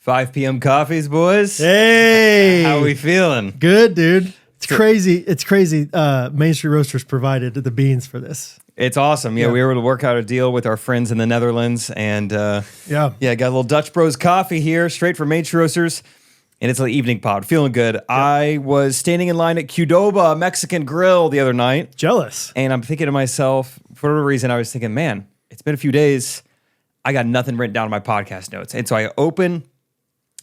5 p.m. coffees, boys. Hey, How are we feeling? Good, dude. It's crazy. It's crazy. Main Street Roasters provided the beans for this. It's awesome. Yeah, we were able to work out a deal with our friends in the Netherlands, and got a little Dutch Bros coffee here, straight from Main Street Roasters, and it's an evening pod. Feeling good. Yep. I was standing in line at Qdoba Mexican Grill the other night. Jealous. And I'm thinking to myself, for whatever reason, I was thinking, man, it's been a few days. I got nothing written down in my podcast notes, and so I open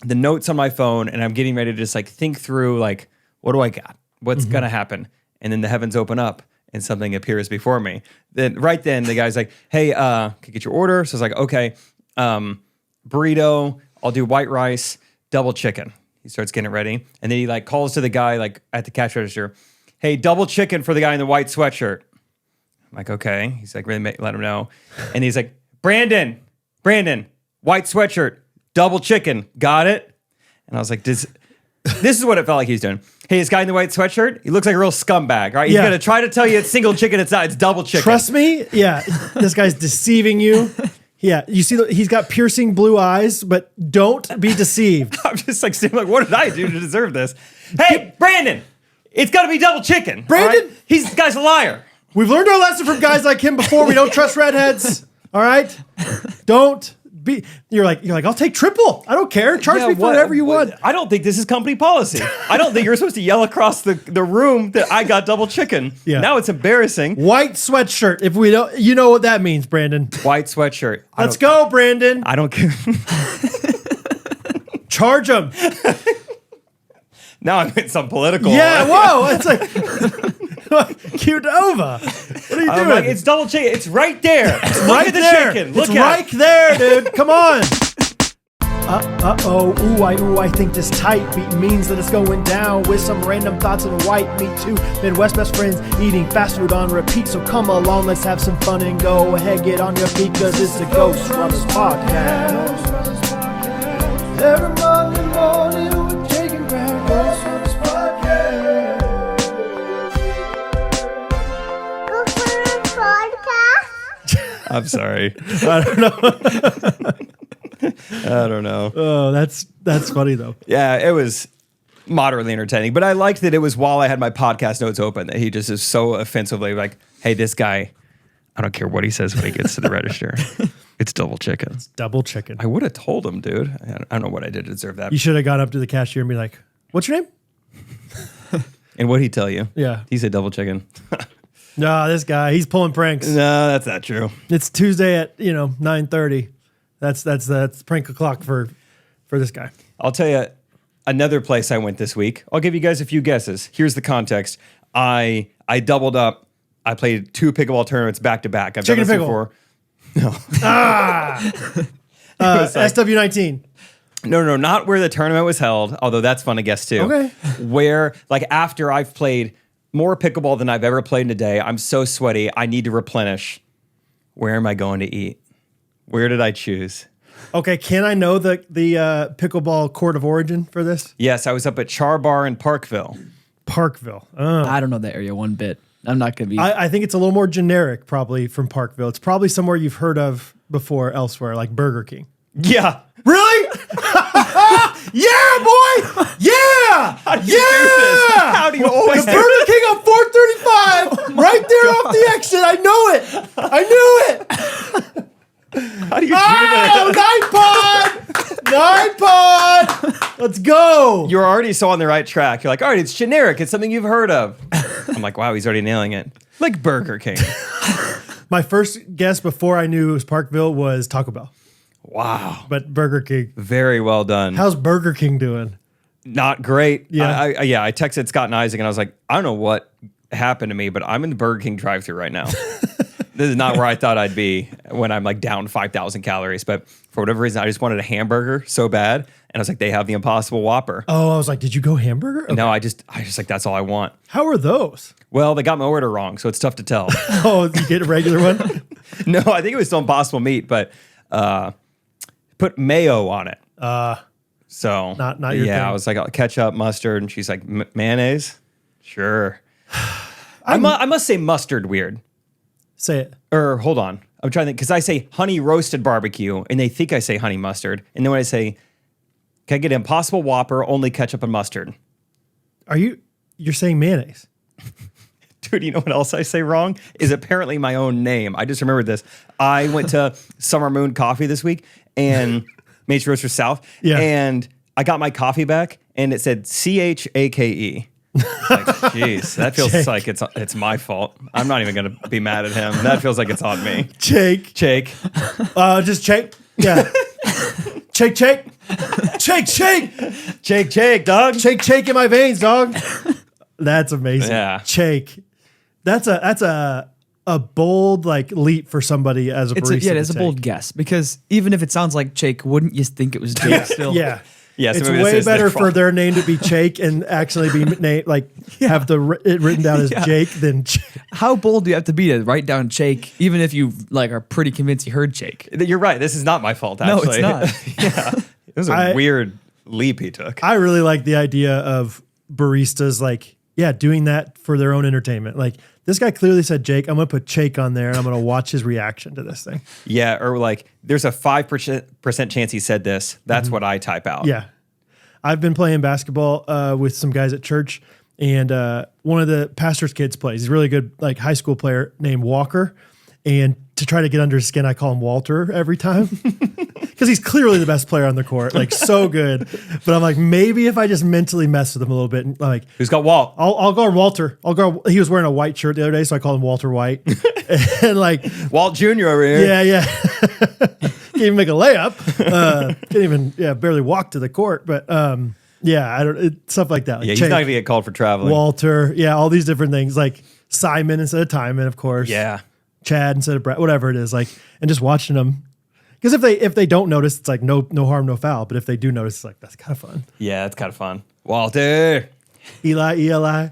the notes on my phone, and I'm getting ready to just like think through, like, what do I got? What's gonna happen? And then the heavens open up, and something appears before me. Then right then, the guy's like, "Hey, can I get your order?" So I was like, "Okay, burrito. I'll do white rice, double chicken." He starts getting it ready, and then he like calls to the guy like at the cash register, "Hey, double chicken for the guy in the white sweatshirt." I'm like, "Okay." He's like, "Really, let him know." And he's like, Brandon, white sweatshirt, double chicken, got it?" And I was like, This is what it felt like he's doing. "Hey, this guy in the white sweatshirt, he looks like a real scumbag, right? He's gonna try to tell you it's single chicken, it's not, it's double chicken. Trust me, this guy's deceiving you. Yeah, you see, he's got piercing blue eyes, but don't be deceived. I'm just like, what did I do to deserve this? Hey, Brandon, it's gotta be double chicken. Brandon? Right? This guy's a liar. We've learned our lesson from guys like him before. We don't trust redheads. All right? Don't be. You're like, I'll take triple. I don't care. Charge me for whatever you want. I don't think this is company policy. I don't think you're supposed to yell across the room that I got double chicken. Yeah. Now it's embarrassing. White sweatshirt. If we don't, you know what that means, Brandon. White sweatshirt. Let's go, Brandon. I don't care. Charge him. Now I'm in some political. Yeah, whoa. It's like Qdoba. What are you doing? Like, it's double chicken. It's right there. Look at the chicken. Look it's right there, dude. Come on. I think this tight beat means that it's going down with some random thoughts and white meat too. Midwest best friends eating fast food on repeat. So come along, let's have some fun and go ahead, get on your feet, cause it's the Ghostrunners podcast. Every Monday morning we're taking back Ghostrunners podcast. Podcast? I'm sorry. I don't know. Oh, that's funny though. Yeah, it was moderately entertaining, but I liked that it was while I had my podcast notes open that he just is so offensively like, "Hey, this guy, I don't care what he says when he gets to the register. It's double chicken." It's double chicken. I would have told him, dude. I don't know what I did to deserve that. You should have gone up to the cashier and be like, "What's your name?" And what'd he tell you? Yeah. He said double chicken. No, this guy, he's pulling pranks. No, that's not true. It's Tuesday at 9:30. That's prank o'clock for this guy. I'll tell you another place I went this week. I'll give you guys a few guesses. Here's the context. I doubled up. I played 2 pickleball tournaments back to back. I've Chicken done this pickle. before. No. SW19. No, not where the tournament was held, although that's fun to guess too. Okay. Where, like, after I've played more pickleball than I've ever played in a day, I'm so sweaty, I need to replenish. Where am I going to eat? Where did I choose? Okay, can I know the pickleball court of origin for this? Yes, I was up at Char Bar in Parkville. Parkville. I don't know that area one bit. I'm not going to be... I think it's a little more generic probably from Parkville. It's probably somewhere you've heard of before elsewhere, like Burger King. Yeah. Really? Yeah, boy! Yeah! How do you do this? How do you always do Burger this? King on 435, right there off the exit. I know it. I knew it. How do you do Oh, night pod! Let's go. You're already so on the right track. You're like, all right, it's generic. It's something you've heard of. I'm like, wow, he's already nailing it. Like Burger King. My first guess before I knew it was Parkville was Taco Bell. Wow. But Burger King. Very well done. How's Burger King doing? Not great. Yeah. I texted Scott and Isaac and I was like, I don't know what happened to me, but I'm in the Burger King drive-thru right now. This is not where I thought I'd be when I'm like down 5,000 calories. But for whatever reason, I just wanted a hamburger so bad. And I was like, they have the Impossible Whopper. Oh, I was like, did you go hamburger? Okay. No, I just like, that's all I want. How are those? Well, they got my order wrong, so it's tough to tell. Oh, you get a regular one? No, I think it was still Impossible Meat, but put mayo on it. So not your thing. I was like, ketchup, mustard, and she's like, mayonnaise? Sure. I must say mustard weird. Say it. Or hold on. I'm trying to think, because I say honey roasted barbecue, and they think I say honey mustard. And then when I say Can I get Impossible Whopper, only ketchup and mustard? You're saying mayonnaise? Dude, you know what else I say wrong? Is apparently my own name. I just remembered this. I went to Summer Moon Coffee this week and Major Roaster South. Yeah. And I got my coffee back and it said CHAKE. Like, jeez, that feels Jake. like it's my fault. I'm not even going to be mad at him. That feels like it's on me. Jake. Just Jake. Yeah. Shake. Shake, dog. Shake in my veins, dog. That's amazing. Yeah. Shake. That's a bold like leap for somebody as a barista. It's a bold guess because even if it sounds like Jake, wouldn't you think it was Jake still? Yeah. Yeah, so it's maybe this way is their better for fault. their name to be Jake and actually be named have it written down as Jake than Jake. How bold do you have to be to write down Jake, even if you like are pretty convinced you heard Jake? You're right. This is not my fault, No, actually. it's not. Yeah. It was a weird leap he took. I really like the idea of baristas doing that for their own entertainment. Like this guy clearly said Jake, I'm gonna put Jake on there and I'm gonna watch his reaction to this thing. Yeah, or like there's a 5% chance he said this. That's what I type out. Yeah. I've been playing basketball with some guys at church, and one of the pastor's kids plays. He's a really good high school player named Walker. And to try to get under his skin, I call him Walter every time because he's clearly the best player on the court, so good. But I'm like, maybe if I just mentally mess with him a little bit, and Who's got Walt? I'll guard Walter. He was wearing a white shirt the other day, so I called him Walter White. And Walt Jr. over here. yeah. Can't even make a layup. Can't even barely walk to the court. But stuff like that. Like Yeah, he's not going to get called for traveling. Walter. Yeah, all these different things like Simon instead of Timon, of course. Yeah. Chad instead of Brett, whatever it is. And just watching them. Because if they don't notice, it's no harm, no foul. But if they do notice, it's that's kind of fun. Yeah, it's kind of fun. Walter. Eli.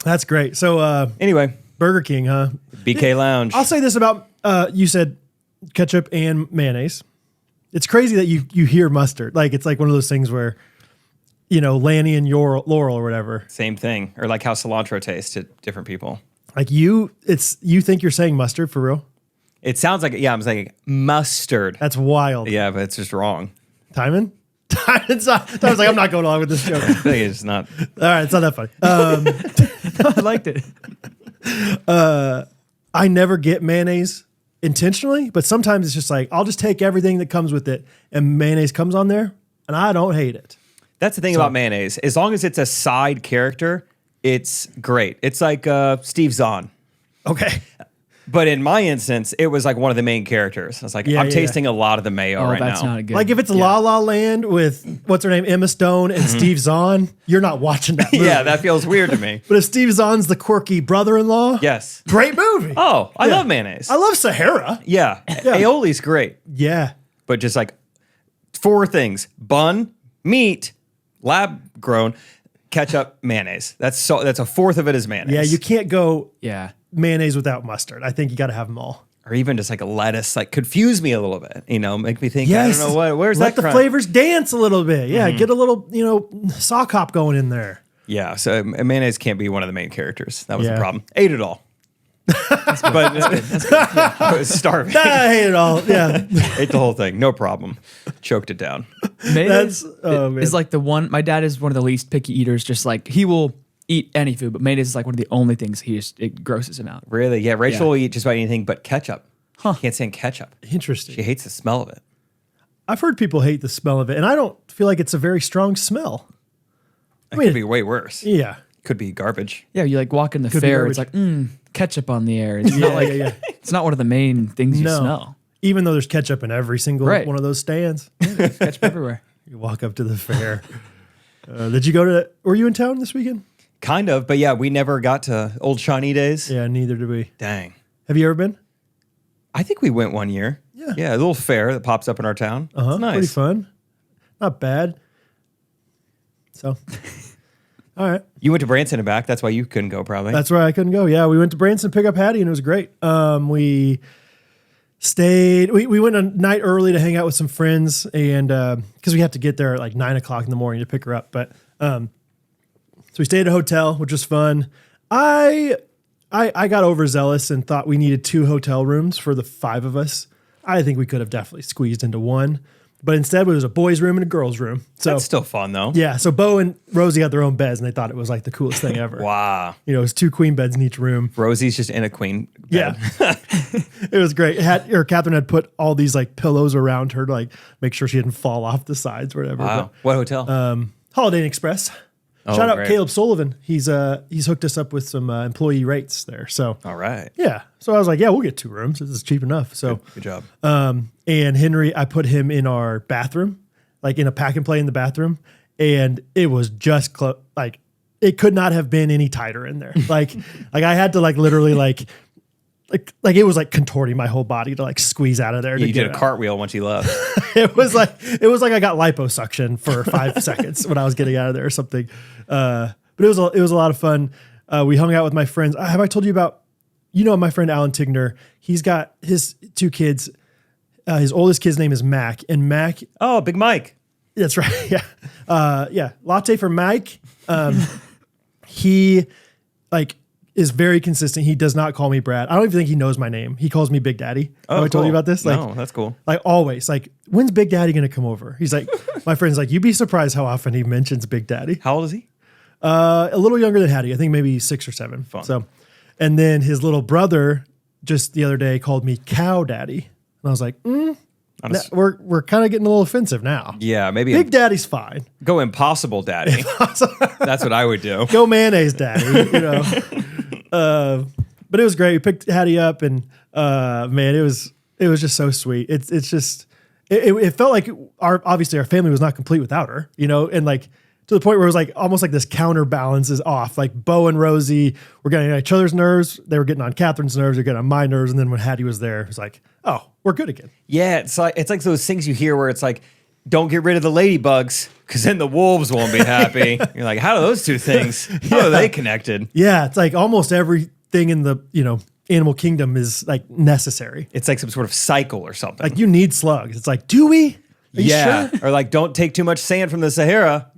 That's great. So Anyway, Burger King, huh? BK Lounge. I'll say this about you said ketchup and mayonnaise. It's crazy that you hear mustard. It's one of those things where, Lanny and Laurel or whatever. Same thing. Or like how cilantro tastes to different people. You think you're saying mustard for real? It sounds like, I'm saying mustard. That's wild. Yeah, but it's just wrong. Timon? Timon's not. I was like, I'm not going along with this joke. I think it's not. All right, it's not that funny. I liked it. I never get mayonnaise intentionally, but sometimes it's just I'll just take everything that comes with it, and mayonnaise comes on there, and I don't hate it. That's the thing about mayonnaise. As long as it's a side character, it's great. It's like Steve Zahn. Okay. But in my instance, it was like one of the main characters. I was like, I'm tasting a lot of the mayo right that's now. not a good. If it's La La Land with what's her name, Emma Stone and Steve Zahn, you're not watching that movie. Yeah, that feels weird to me. But if Steve Zahn's the quirky brother-in-law, Yes. great movie. Oh, I love mayonnaise. I love Sahara. Yeah. Aioli's great. Yeah. But just 4 things: bun, meat, lab grown, ketchup, mayonnaise. That's a fourth of it is mayonnaise. Yeah, you can't go Yeah. mayonnaise without mustard. I think you got to have them all. Or even just a lettuce, confuse me a little bit. Make me think, I don't know where's Let that the flavors dance a little bit. Yeah, get a little, sock hop going in there. Yeah, so mayonnaise can't be one of the main characters. That was the Yeah. problem. Ate it all. But I was starving. I hate it all. Yeah. Ate the whole thing, no problem. Choked it down. Mayonnaise man. is the one. My dad is one of the least picky eaters. Just he will eat any food, but mayonnaise is one of the only things it grosses him out. Really? Yeah, Rachel will eat just about anything but ketchup. She can't stand ketchup. Interesting. She hates the smell of it. I've heard people hate the smell of it, and I don't feel like it's a very strong smell. It could be way worse. Yeah. Could be garbage. Yeah, you walk in the Could be fair, it's garbage. ketchup on the air. It's not yeah. it's not one of the main things you No. smell. Even though there's ketchup in every single Right. one of those stands. Ketchup everywhere. You walk up to the fair. Were you in town this weekend? Kind of, but yeah, we never got to Old Shawnee days. Yeah, neither did we. Dang. Have you ever been? I think we went one year. Yeah. Yeah, a little fair that pops up in our town. It's nice. Pretty fun. Not bad. So, all right. You went to Branson and back. That's why you couldn't go, probably. That's why I couldn't go. Yeah, we went to Branson to pick up Hattie, and it was great. We stayed. We went a night early to hang out with some friends, and because we have to get there at 9 o'clock in the morning to pick her up. But so we stayed at a hotel, which was fun. I got overzealous and thought we needed 2 hotel rooms for the 5 of us. I think we could have definitely squeezed into one, But instead, it was a boys' room and a girls' room. So That's still fun though. yeah, so Bo and Rosie had their own beds, and they thought it was like the coolest thing ever. Wow. You know, it was 2 queen beds in each room. Rosie's just in a queen bed. Yeah, it was great. Catherine had put all these like pillows around her to like make sure she didn't fall off the sides or whatever. Wow. What hotel? Holiday Inn Express. Oh, Shout out great. Caleb Sullivan. He's hooked us up with some employee rates there. So All right. yeah, so I was like, yeah, we'll get 2 rooms. This is cheap enough. So Good job. and Henry, I put him in our bathroom, like in a pack and play in the bathroom, and it was just like it could not have been any tighter in there. Like I had to like literally like it was like contorting my whole body to like squeeze out of there. You to did get a it out. cartwheel once you left. It was like I got liposuction for 5 seconds when I was getting out of there or something. But it was a lot of fun. We hung out with my friends. Have I told you about? You know, my friend Alan Tigner. He's got his 2 kids. His oldest kid's name is Mac, and Mac. Oh, Big Mike. That's right. Yeah. Yeah. Latte for Mike. He like is very consistent. He does not call me Brad. I don't even think he knows my name. He calls me Big Daddy. Oh, Have I told you cool. about this? Like, No, that's cool. Like always. Like, when's Big Daddy gonna come over? He's like, my friend's like, you'd be surprised how often he mentions Big Daddy. How old is he? A little younger than Hattie. I think maybe 6 or 7. Fun. So, and then his little brother just the other day called me Cow Daddy, and I was like, we're kind of getting a little offensive now. Yeah, maybe Big Daddy's fine. go Impossible Daddy. That's what I would do. Go Mayonnaise Daddy. You know. But it was great. We picked Hattie up, and man, it was just so sweet. It's just it felt like obviously our family was not complete without her, you know, and like to the point where it was like almost like this counterbalance is off. Like Bo and Rosie were getting on each other's nerves. They were getting on Catherine's nerves. They're getting on my nerves. And then when Hattie was there, it was like, oh, we're good again. Yeah, it's like those things you hear where it's like, don't get rid of the ladybugs because then the wolves won't be happy. You're like, how do those 2 things? How are they connected? Yeah, it's like almost everything in the animal kingdom is like necessary. It's like some sort of cycle or something. Like you need slugs. It's like, do we? Are you yeah, sure? or like don't take too much sand from the Sahara.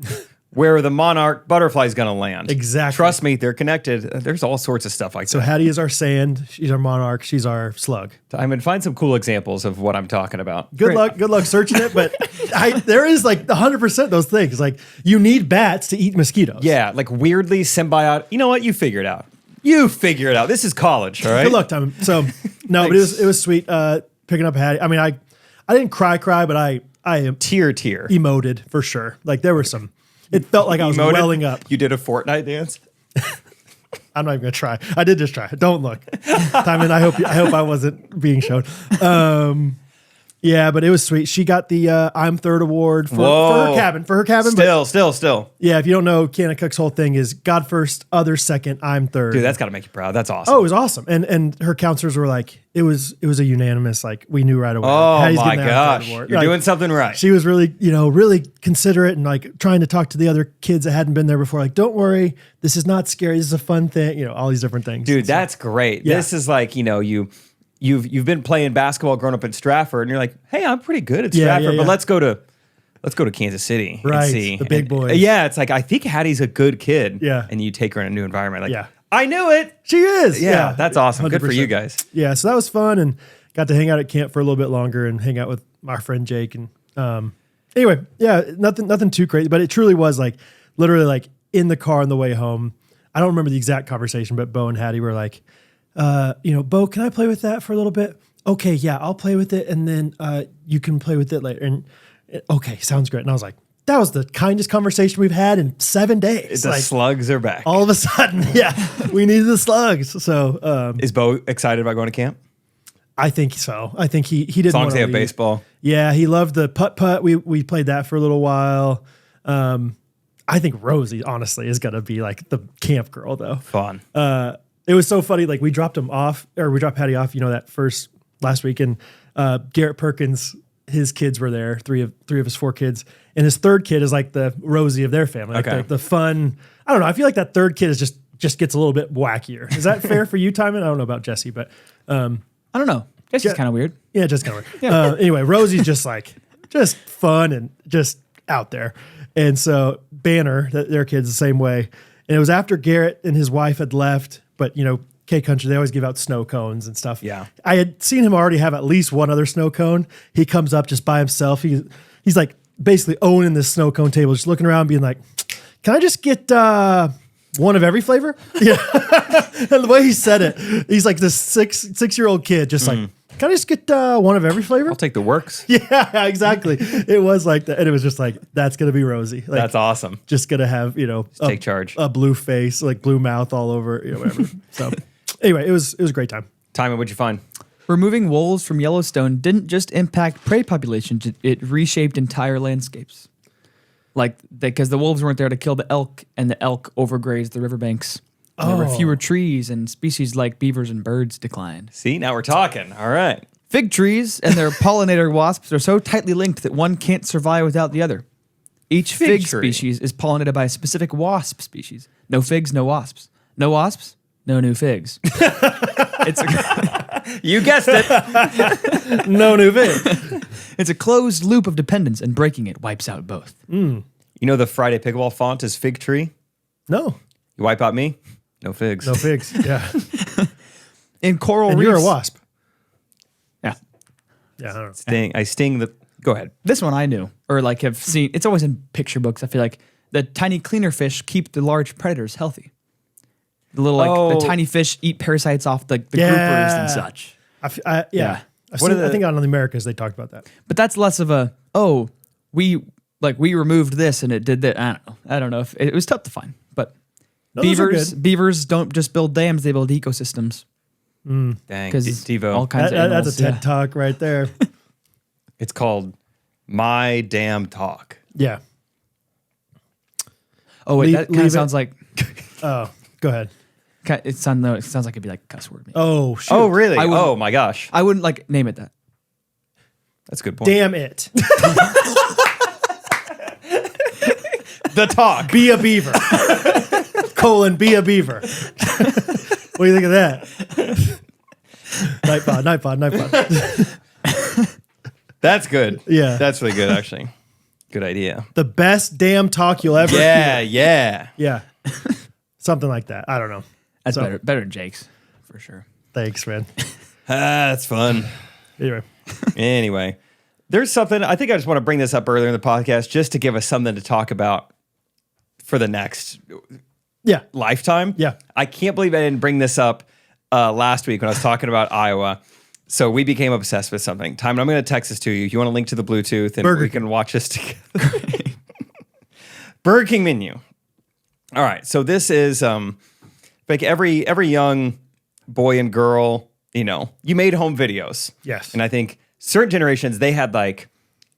Where the monarch butterfly is going to land. Exactly. Trust me, they're connected. There's all sorts of stuff like So that. Hattie is our sand. She's our monarch. She's our slug. I mean, find some cool examples of what I'm talking about. Good luck searching it. But there is like 100% those things. Like you need bats to eat mosquitoes. Yeah, like weirdly symbiotic. You know what? You figure it out. You figure it out. This is college, all right? Good luck, Timon. So no, but it was sweet picking up Hattie. I mean, I didn't cry, but I Tear. emoted for sure. Like there were some. It felt like I was Emoted? welling up. You did a Fortnite dance? I'm not even gonna try. I did just try. Don't look, Timon. I hope I wasn't being shown. Yeah, but it was sweet. She got the I'm Third award for her cabin. Still. Yeah, if you don't know, Canna Cook's whole thing is God first, others second, I'm third. Dude, that's got to make you proud. That's awesome. Oh, it was awesome. And her counselors were like, it was a unanimous, like we knew right away. Oh Hattie's my getting the I'm Third gosh. award. You're Like, doing something right. She was really considerate and like trying to talk to the other kids that hadn't been there before. Like, don't worry, this is not scary. This is a fun thing. All these different things. Dude, that's great. Yeah. This is like, you've been playing basketball growing up in Stratford and you're like, hey, I'm pretty good at Stratford, yeah. but let's go to Kansas City and Right, see. the big boys. Yeah, it's like I think Hattie's a good kid. Yeah. And you take her in a new environment. Like, Yeah. I knew it. She is. Yeah, that's awesome. Good for 100%. you guys. Yeah, so that was fun and got to hang out at camp for a little bit longer and hang out with our friend Jake. And anyway, yeah, nothing too crazy, but it truly was like literally like in the car on the way home. I don't remember the exact conversation, but Bo and Hattie were like, Bo, can I play with that for a little bit? Okay, yeah, I'll play with it, and then you can play with it later. And okay, sounds great. And I was like, that was the kindest conversation we've had in 7 days. The Like, slugs are back. all of a sudden, yeah, we needed the slugs. So Is Bo excited about going to camp? I think so. I think he didn't As long want as they to have leave. baseball. Yeah, he loved the putt. We played that for a little while. I think Rosie, honestly, is gonna be like the camp girl though. Fun. It was so funny. Like we dropped Patty off, that first last week, and Garrett Perkins, his kids were there, three of his 4 kids, and his third kid is like the Rosie of their family. Like Okay. the fun. I don't know. I feel like that third kid is just gets a little bit wackier. Is that fair for you, Timon? I don't know about Jesse, but I don't know. It's just kind of weird. yeah, just kind of weird. Anyway, Rosie's just fun and just out there. And so Banner, their kids the same way. And it was after Garrett and his wife had left, but K Country, they always give out snow cones and stuff. Yeah. I had seen him already have at least one other snow cone. He comes up just by himself. He's he's like basically owning this snow cone table, just looking around, being like, "Can I just get one of every flavor?" Yeah, and the way he said it, he's like this 6-year-old kid, just like, "Can I just get one of every flavor?" I'll take the works. Yeah, exactly. It was like that, and it was just like, that's gonna be Rosie. Like, That's awesome. just gonna have take charge. a blue face, like blue mouth all over, whatever. So anyway, it was a great time. Timon, what'd you find? Removing wolves from Yellowstone didn't just impact prey populations, it reshaped entire landscapes. Like, because the wolves weren't there to kill the elk, and the elk overgrazed the riverbanks. And there were fewer trees, and species like beavers and birds declined. See, now we're talking. All right. Fig trees and their pollinator wasps are so tightly linked that one can't survive without the other. Each fig tree. species is pollinated by a specific wasp species. No figs, no wasps. No wasps, no new figs. You guessed it. No new vid. It's a closed loop of dependence, and breaking it wipes out both. You know the Friday Pickleball font is fig tree? No, You wipe out me? No figs. no figs. Yeah, In coral and reefs. you're a wasp. Yeah. Yeah, I don't know. I sting the... Go ahead. This one I knew, or like have seen. It's always in picture books. I feel like the tiny cleaner fish keep the large predators healthy. The little the tiny fish eat parasites off the groupers and such. Yeah. I think out in the Americas they talked about that. But that's less of a we removed this and it did that. I don't know if it was tough to find. But No, those are good. beavers don't just build dams; they build ecosystems. Dang. Because Devo. all kinds of animals. That's a TED talk right there. It's called My Damn Talk. Yeah. Oh wait, that kind leave of sounds it. like Oh, go ahead. it sounds like it'd be like a cuss word. Maybe. Oh, shoot. Oh, really? I wouldn't- Oh, my gosh. I wouldn't like name it that. That's a good point. Damn it. The talk. Be a beaver. Be a beaver. What do you think of that? Night pod. That's good. Yeah. That's really good, actually. Good idea. The best damn talk you'll ever Yeah, hear. yeah. Yeah. Something like that. I don't know. That's So- better than Jake's for sure. Thanks, man. That's fun. Anyway. Anyway, there's something, I think I just want to bring this up earlier in the podcast just to give us something to talk about for the next Yeah. lifetime. Yeah. I can't believe I didn't bring this up last week when I was talking about Iowa. So we became obsessed with something. Timon, I'm going to text this to you. You want to link to the Bluetooth and Burger we can watch this together. Burger King menu. All right. So this is like every young boy and girl, you made home videos. Yes. And I think certain generations, they had like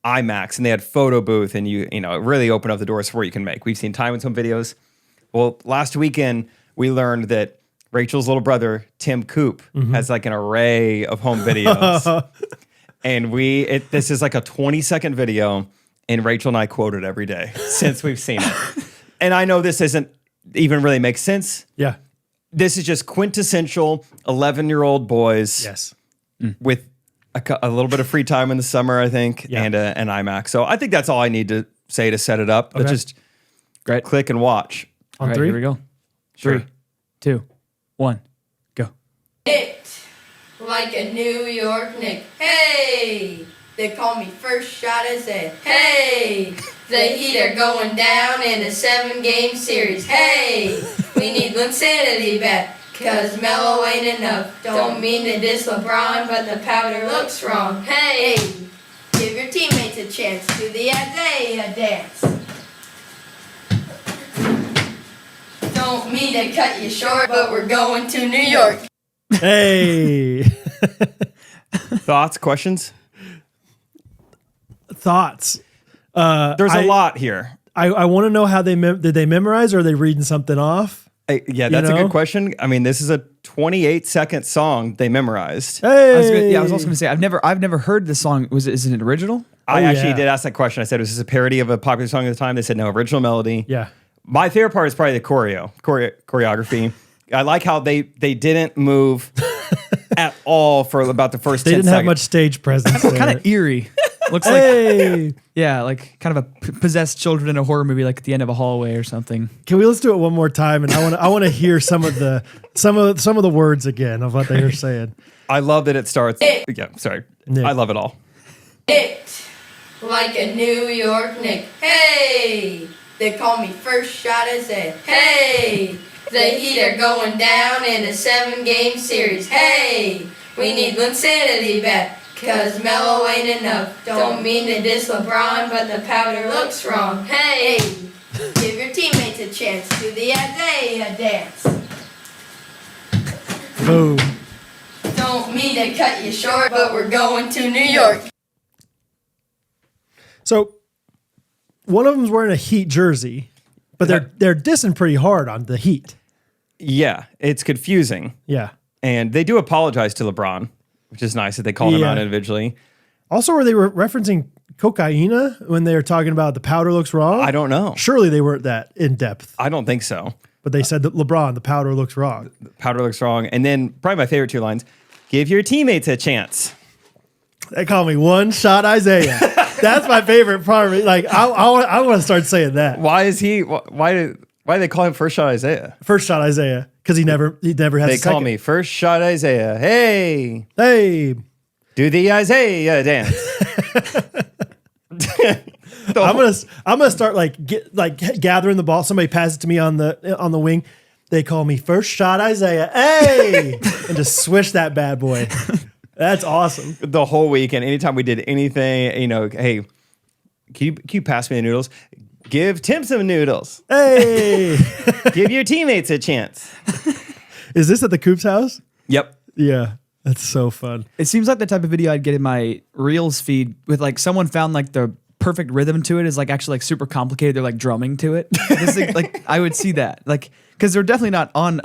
IMAX and they had photo booth and it really opened up the doors for what you can make. We've seen Timon's home videos. Well, last weekend, we learned that Rachel's little brother, Tim Coop, has like an array of home videos. And this is like a 20-second video, and Rachel and I quote it every day since we've seen it. And I know this isn't even really makes sense. Yeah. This is just quintessential 11-year-old boys Yes. with a little bit of free time in the summer, I think, Yeah. and an iMac. So I think that's all I need to say to set it up. But Okay. just Great. click and watch. On All right, three? here we go. Sure. 3, 2, 1, go. It like a New York Knick. Hey! They call me first shot as a hey! The Heat are going down in a 7-game series. Hey! We need Linsanity back, cause Melo ain't enough. Don't mean to diss LeBron, but the powder looks wrong. Hey! Give your teammates a chance. Do the Isaiah dance. Don't mean to cut you short, but we're going to New York. Hey. Thoughts, questions? Thoughts. There's a lot here. I want to know how did they memorize, or are they reading something off? Yeah, that's a know? good question. I mean, this is a 28-second song they memorized. Hey. I was also going to say I've never heard this song. Is it an original? I actually yeah. did ask that question. I said, was this a parody of a popular song at the time? They said, no, original melody. Yeah. My favorite part is probably the choreography. I like how they didn't move at all for about the first They 10 didn't seconds. have much stage presence. Kind of eerie. Looks like Hey. like kind of a possessed children in a horror movie, like at the end of a hallway or something. Can we let's do it one more time? And I want to hear some of the words again of what they were saying. I love that it starts. Yeah, sorry. Nick. I love it all. It like a New York Knick. Hey, they call me first shot Isaiah. Hey, the Heat are going down in a 7-game series. Hey, we need Linsanity back, cause Melo ain't enough. Don't mean to diss LeBron, but the powder looks wrong. Hey, give your teammates a chance. Do the Isaiah dance. Boom. Don't mean to cut you short, but we're going to New York. So one of them's wearing a Heat jersey, but they're dissing pretty hard on the Heat. Yeah, it's confusing. Yeah. And they do apologize to LeBron, which is nice that they called him out individually. Also, were they referencing cocaine when they were talking about the powder looks wrong? I don't know. Surely they weren't that in depth. I don't think so. But they said that LeBron, the powder looks wrong. Powder looks wrong. And then probably my favorite 2 lines, give your teammates a chance. They call me one shot Isaiah. That's my favorite part. Like I want to start saying that. Why is he? Why do they call him first shot Isaiah? First shot Isaiah because he never has. They a call second. me first shot Isaiah. Hey, do the Isaiah dance. I'm gonna start gathering the ball. Somebody passes it to me on the wing. They call me first shot Isaiah. Hey, and just swish that bad boy. That's awesome. The whole week, and anytime we did anything, hey, can you pass me the noodles? Give Tim some noodles. Hey, give your teammates a chance. Is this at the Coop's house? Yep. Yeah, that's so fun. It seems like the type of video I'd get in my Reels feed with like someone found like the perfect rhythm to it is like actually like super complicated. They're like drumming to it. Like I would see that because they're definitely not on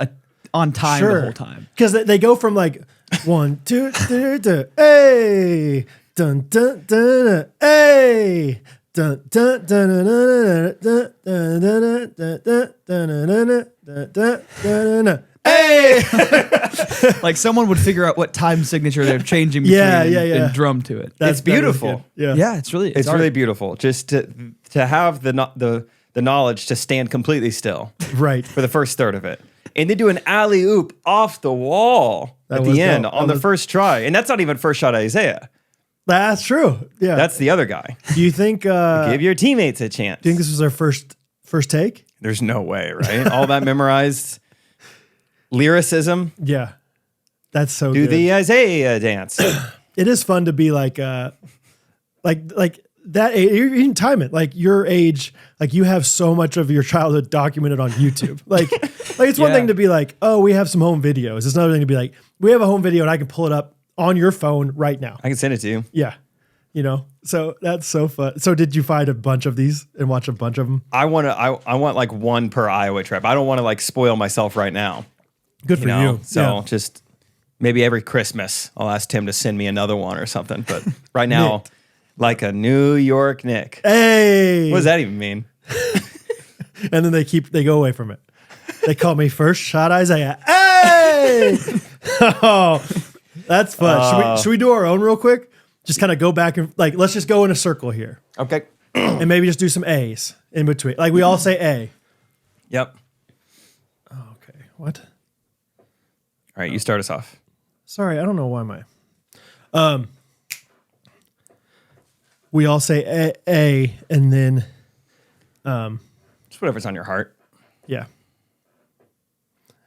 time the whole time. Because they go from like 1, 2, 3, 2, hey, dun dun dun, hey, dun dun dun dun dun dun dun dun dun. Hey, like someone would figure out what time signature they're changing between and drum to it. It's beautiful. Yeah, it's really beautiful. Just to have the knowledge to stand completely still, right, for the first third of it, and then do an alley oop off the wall at the end on the first try, and that's not even first shot Isaiah. That's true. Yeah, that's the other guy. Do you think give your teammates a chance? Do you think this was their first take? There's no way, right? All that memorized lyricism. Yeah, that's so do good. the Isaiah dance. It is fun to be like that age, even Timon, like your age, like you have so much of your childhood documented on YouTube. Like it's one thing to be like, oh, we have some home videos. It's another thing to be like, we have a home video and I can pull it up on your phone right now. I can send it to you. Yeah. So that's so fun. So did you find a bunch of these and watch a bunch of them? I want like one per Iowa trip. I don't want to like spoil myself right now. Good for you. So just maybe every Christmas I'll ask Tim to send me another one or something. But right now, like a New York Knick. Hey, what does that even mean? And then they go away from it. They call me first shot Isaiah. Hey, oh, that's fun. Should we do our own real quick? Just kind of go back and let's just go in a circle here. Okay. And maybe just do some A's in between. Like we all say A. Yep. Oh, okay. What? All right, you start us off. Sorry, I don't know why we all say A and then just whatever's on your heart. Yeah.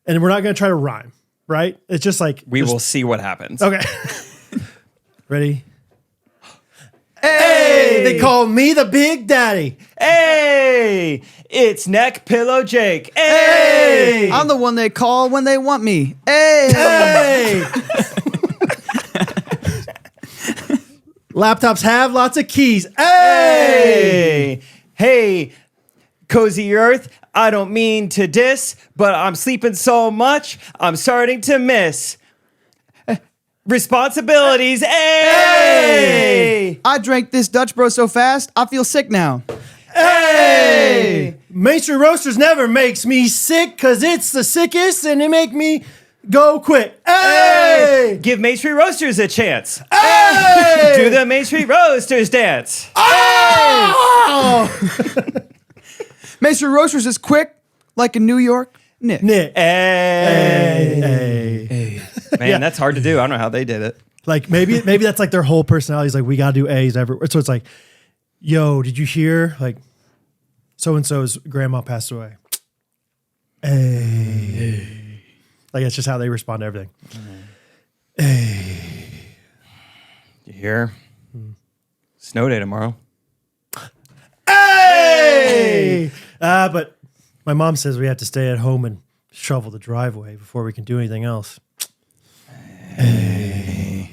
And we're not going to try to rhyme, right? It's just like we will see what happens. Okay. Ready? Hey! They call me the Big Daddy. Hey! It's Neck Pillow Jake. Hey! I'm the one they call when they want me. Hey! Laptops have lots of keys. Hey! Hey, Cozy Earth, I don't mean to diss, but I'm sleeping so much, I'm starting to miss responsibilities. Hey! I drank this Dutch Bro so fast, I feel sick now. Hey! Main Street Roasters never makes me sick because it's the sickest and it make me go quick. Hey! Give Main Street Roasters a chance. Hey! Do the Main Street Roasters dance. Oh! Main Street Roasters is quick like a New York Knick. Hey. Man, that's hard to do. I don't know how they did it. Like maybe that's like their whole personality is like we gotta do A's everywhere. So it's like yo, did you hear? Like, so-and-so's grandma passed away. Hey. Like, it's just how they respond to everything. Hey. You hear? Snow day tomorrow. Hey! But my mom says we have to stay at home and shovel the driveway before we can do anything else. Hey.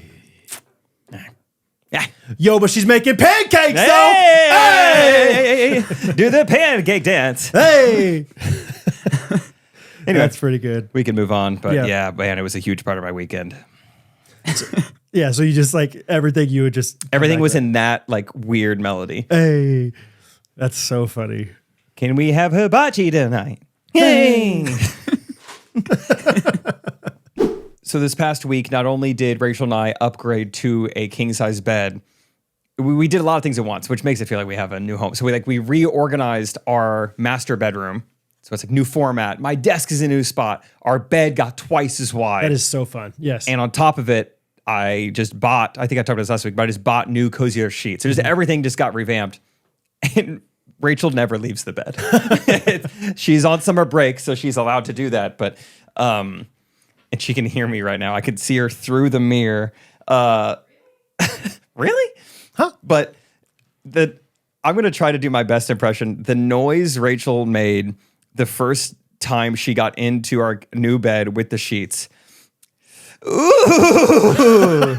Yeah. Yo, but she's making pancakes, though! Hey! Do the pancake dance. Hey! Anyway, That's pretty good. we can move on. But Yeah. yeah, man, it was a huge part of my weekend. Yeah, so you just like everything you would just... Everything was in that like weird melody. Hey. That's so funny. Can we have hibachi tonight? Yay! So this past week, not only did Rachel and I upgrade to a king-size bed, we did a lot of things at once, which makes it feel like we have a new home. So we reorganized our master bedroom. So it's like new format. My desk is in a new spot. Our bed got twice as wide. That is so fun. Yes. And on top of it, I just bought, I think I talked about this last week, but I just bought new cozier sheets. So just everything just got revamped. And Rachel never leaves the bed. She's on summer break, so she's allowed to do that. But and she can hear me right now. I could see her through the mirror. Really? Huh? But I'm going to try to do my best impression. The noise Rachel made the first time she got into our new bed with the sheets. Ooh.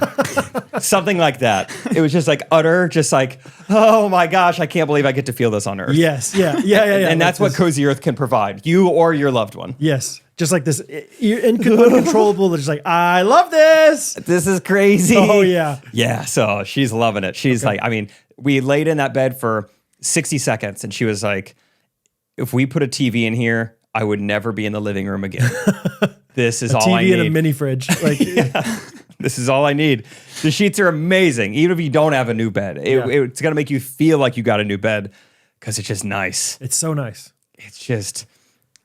Something like that. It was just like utter, just like, oh my gosh, I can't believe I get to feel this on Earth. Yes. Yeah. And that's what Cozy Earth can provide, you or your loved one. Yes. Just like this uncontrollable, just like, I love this. This is crazy. Oh, yeah. Yeah, so she's loving it. She's like, I mean, we laid in that bed for 60 seconds and she was like, if we put a TV in here, I would never be in the living room again. This is all I need. TV and a mini fridge. Like, This is all I need. The sheets are amazing. Even if you don't have a new bed, it's going to make you feel like you got a new bed because it's just nice. It's so nice. It's just,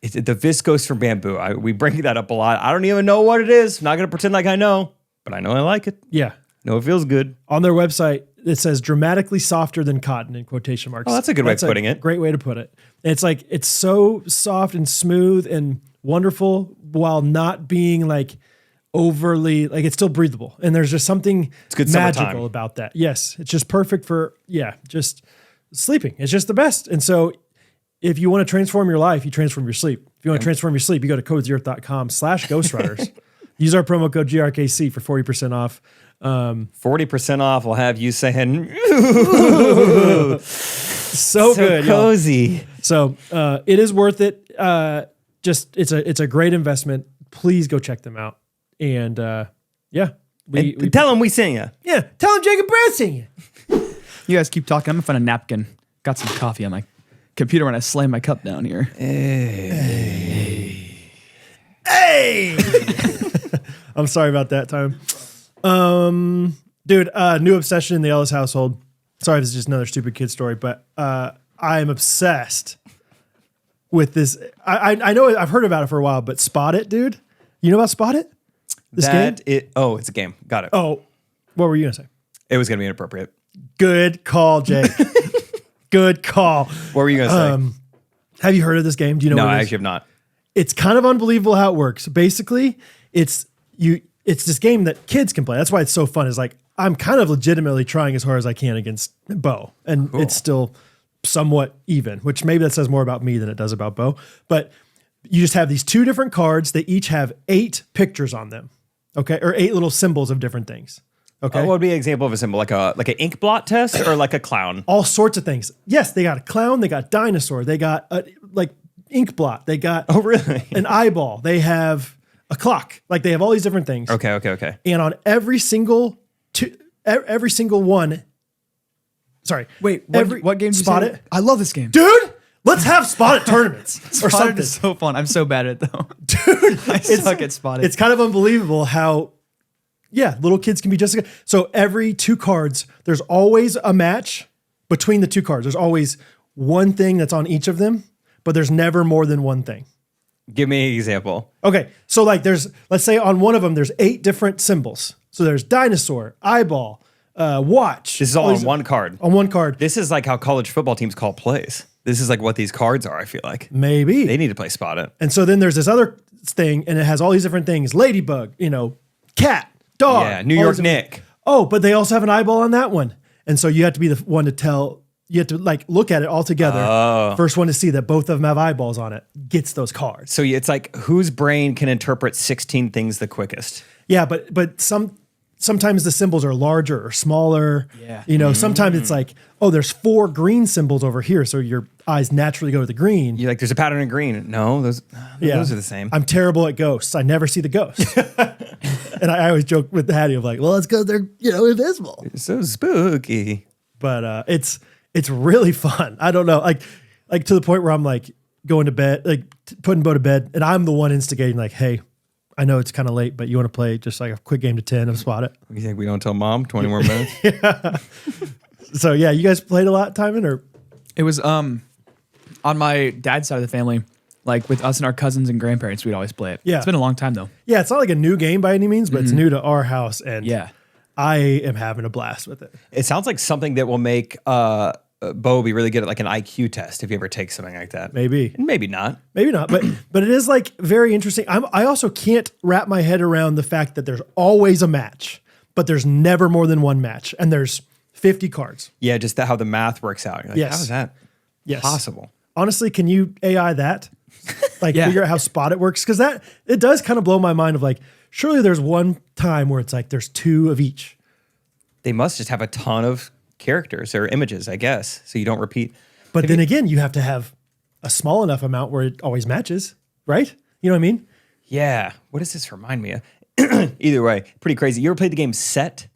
the viscose from bamboo. We bring that up a lot. I don't even know what it is. I'm not going to pretend like I know, but I know I like it. Yeah. No, it feels good. On their website, it says dramatically softer than cotton in quotation marks. Oh, that's a good way of putting it. Great way to put it. And it's like, it's so soft and smooth and wonderful while not being like overly, like it's still breathable. And there's just something good magical summertime. about that. Yes. It's just perfect for, just sleeping. It's just the best. And so if you want to transform your life, you transform your sleep. If you want to transform your sleep, you go to codesyearth.com/Ghostrunners. Use our promo code GRKC for 40% off. 40% off will have you saying, so good, cozy. y'all. So it is worth it. It's a great investment. Please go check them out. And we Tell them we sing you. yeah, tell them Jacob Branson. You guys keep talking. I'm gonna find a napkin. Got some coffee on my computer when I slam my cup down here. Hey. I'm sorry about that time. Dude, new obsession in the Ellis household. Sorry if this is just another stupid kid story, but I am obsessed with this. I know I've heard about it for a while, but Spot It, dude. You know about Spot It? This game? It's a game. Got it. Oh, what were you gonna say? It was going to be inappropriate. Good call, Jake. Good call. What were you going to say? Have you heard of this game? Do you know No, what it I is? actually have not. It's kind of unbelievable how it works. Basically, it's this game that kids can play. That's why it's so fun. Is like I'm kind of legitimately trying as hard as I can against Bo, and it's still somewhat even, which maybe that says more about me than it does about Bo. But you just have these two different cards. They each have 8 pictures on them, okay, or 8 little symbols of different things. Okay, What would be an example of a symbol? Like an ink blot test or like a clown? all sorts of things. Yes, they got a clown, they got dinosaur, they got like ink blot, they got Really? an eyeball, they have a clock. Like they have all these different things. Okay. And on every single one. Sorry. Wait, what game did you Spot say? It? I love this game. Dude, let's have Spot It tournaments or Spotted something. is so fun. I'm so bad at it though. Dude, I suck at Spotted. It's kind of unbelievable how, little kids can be just as good. So every 2 cards, there's always a match between the 2 cards. There's always one thing that's on each of them, but there's never more than one thing. Give me an example. Okay, so like let's say on one of them, there's 8 different symbols. So there's dinosaur, eyeball, watch. This is all on one card. On one card. This is like how college football teams call plays. This is like what these cards are, I feel like. Maybe. They need to play Spot It. And so then there's this other thing, and it has all these different things. Ladybug, cat, dog. Yeah, New York Nick. Oh, but they also have an eyeball on that one. And so you have to be the one to tell, you have to like look at it all together. Oh. First one to see that both of them have eyeballs on it gets those cards. So it's like whose brain can interpret 16 things the quickest? Yeah, but sometimes the symbols are larger or smaller. Yeah. Sometimes it's like, oh, there's 4 green symbols over here, so your eyes naturally go to the green. You're like, there's a pattern in green. No, those are the same. I'm terrible at ghosts. I never see the ghosts. And I always joke with Hattie of like, well, it's because they're invisible. It's so spooky. But it's really fun. I don't know, like to the point where I'm like going to bed, like putting Bo to bed, and I'm the one instigating, like, hey, I know it's kind of late, but you want to play just like a quick game to 10 of Spot It? You think we don't tell mom 20 more minutes? So yeah, you guys played a lot, Timon, or? It was on my dad's side of the family, like with us and our cousins and grandparents, we'd always play it. Yeah. It's been a long time though. Yeah, it's not like a new game by any means, but it's new to our house, and Yeah. I am having a blast with it. It sounds like something that will make Bo be really good at like an IQ test if you ever take something like that. Maybe. And maybe not. Maybe not, but it is like very interesting. I also can't wrap my head around the fact that there's always a match, but there's never more than one match, and there's 50 cards. Yeah, just how the math works out. You're like, Yes. how is that possible? Honestly, can you AI that? Like Yeah. figure out how Spot It works? Because it does kind of blow my mind of like, surely there's one time where it's like there's 2 of each. They must just have a ton of characters or images, I guess, so you don't repeat. But then again, you have to have a small enough amount where it always matches, right? You know what I mean? Yeah. What does this remind me of? Either way, pretty crazy. You ever played the game Set?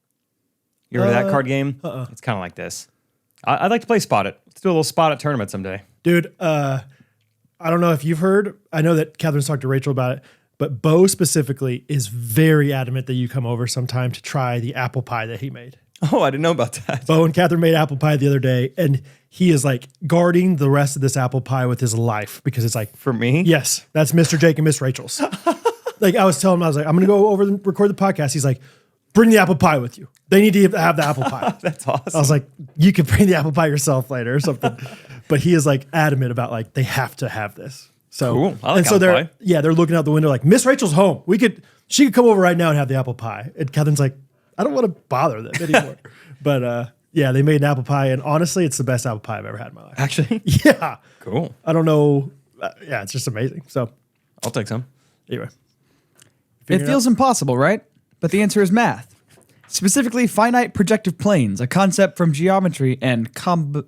You ever that card game? It's kind of like this. I'd like to play Spot It. Let's do a little Spot It tournament someday. Dude, I don't know if you've heard. I know that Catherine's talked to Rachel about it, but Bo specifically is very adamant that you come over sometime to try the apple pie that he made. Oh, I didn't know about that. Bo and Catherine made apple pie the other day, and he is like guarding the rest of this apple pie with his life because it's like, For me? yes, that's Mr. Jake and Miss Rachel's. Like I was telling him, I was like, I'm going to go over and record the podcast. He's like, bring the apple pie with you. They need to have the apple pie. That's awesome. I was like, you can bring the apple pie yourself later or something. But he is like adamant about like, they have to have this. So, Cool. I like and so apple pie. they're looking out the window like, Miss Rachel's home. She could come over right now and have the apple pie. And Catherine's like, I don't want to bother them anymore. But yeah, they made an apple pie. And honestly, it's the best apple pie I've ever had in my life. Actually? Yeah. Cool. I don't know. Yeah, it's just amazing. So I'll take some. anyway. It feels impossible, right? But the answer is math. Specifically, finite projective planes, a concept from geometry and Combustion.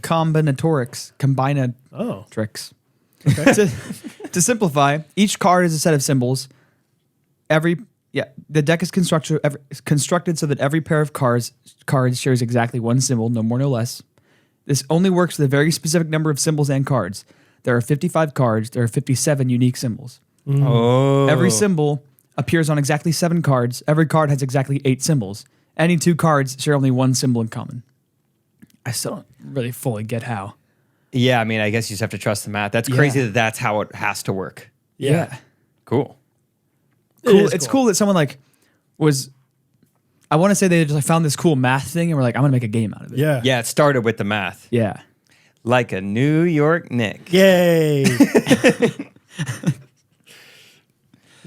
combinatorics. Oh. To simplify, each card is a set of symbols. The deck is constructed so that every pair of cards shares exactly one symbol, no more, no less. This only works with a very specific number of symbols and cards. There are 55 cards. There are 57 unique symbols. Oh. Every symbol appears on exactly 7 cards. Every card has exactly 8 symbols. Any 2 cards share only one symbol in common. I still don't really fully get how. Yeah, I mean, I guess you just have to trust the math. That's crazy that that's how it has to work. Yeah. Cool. It's cool that someone I want to say they just found this cool math thing and were like, I'm going to make a game out of it. Yeah. Yeah, it started with the math. Yeah. Like a New York Nick. Yay.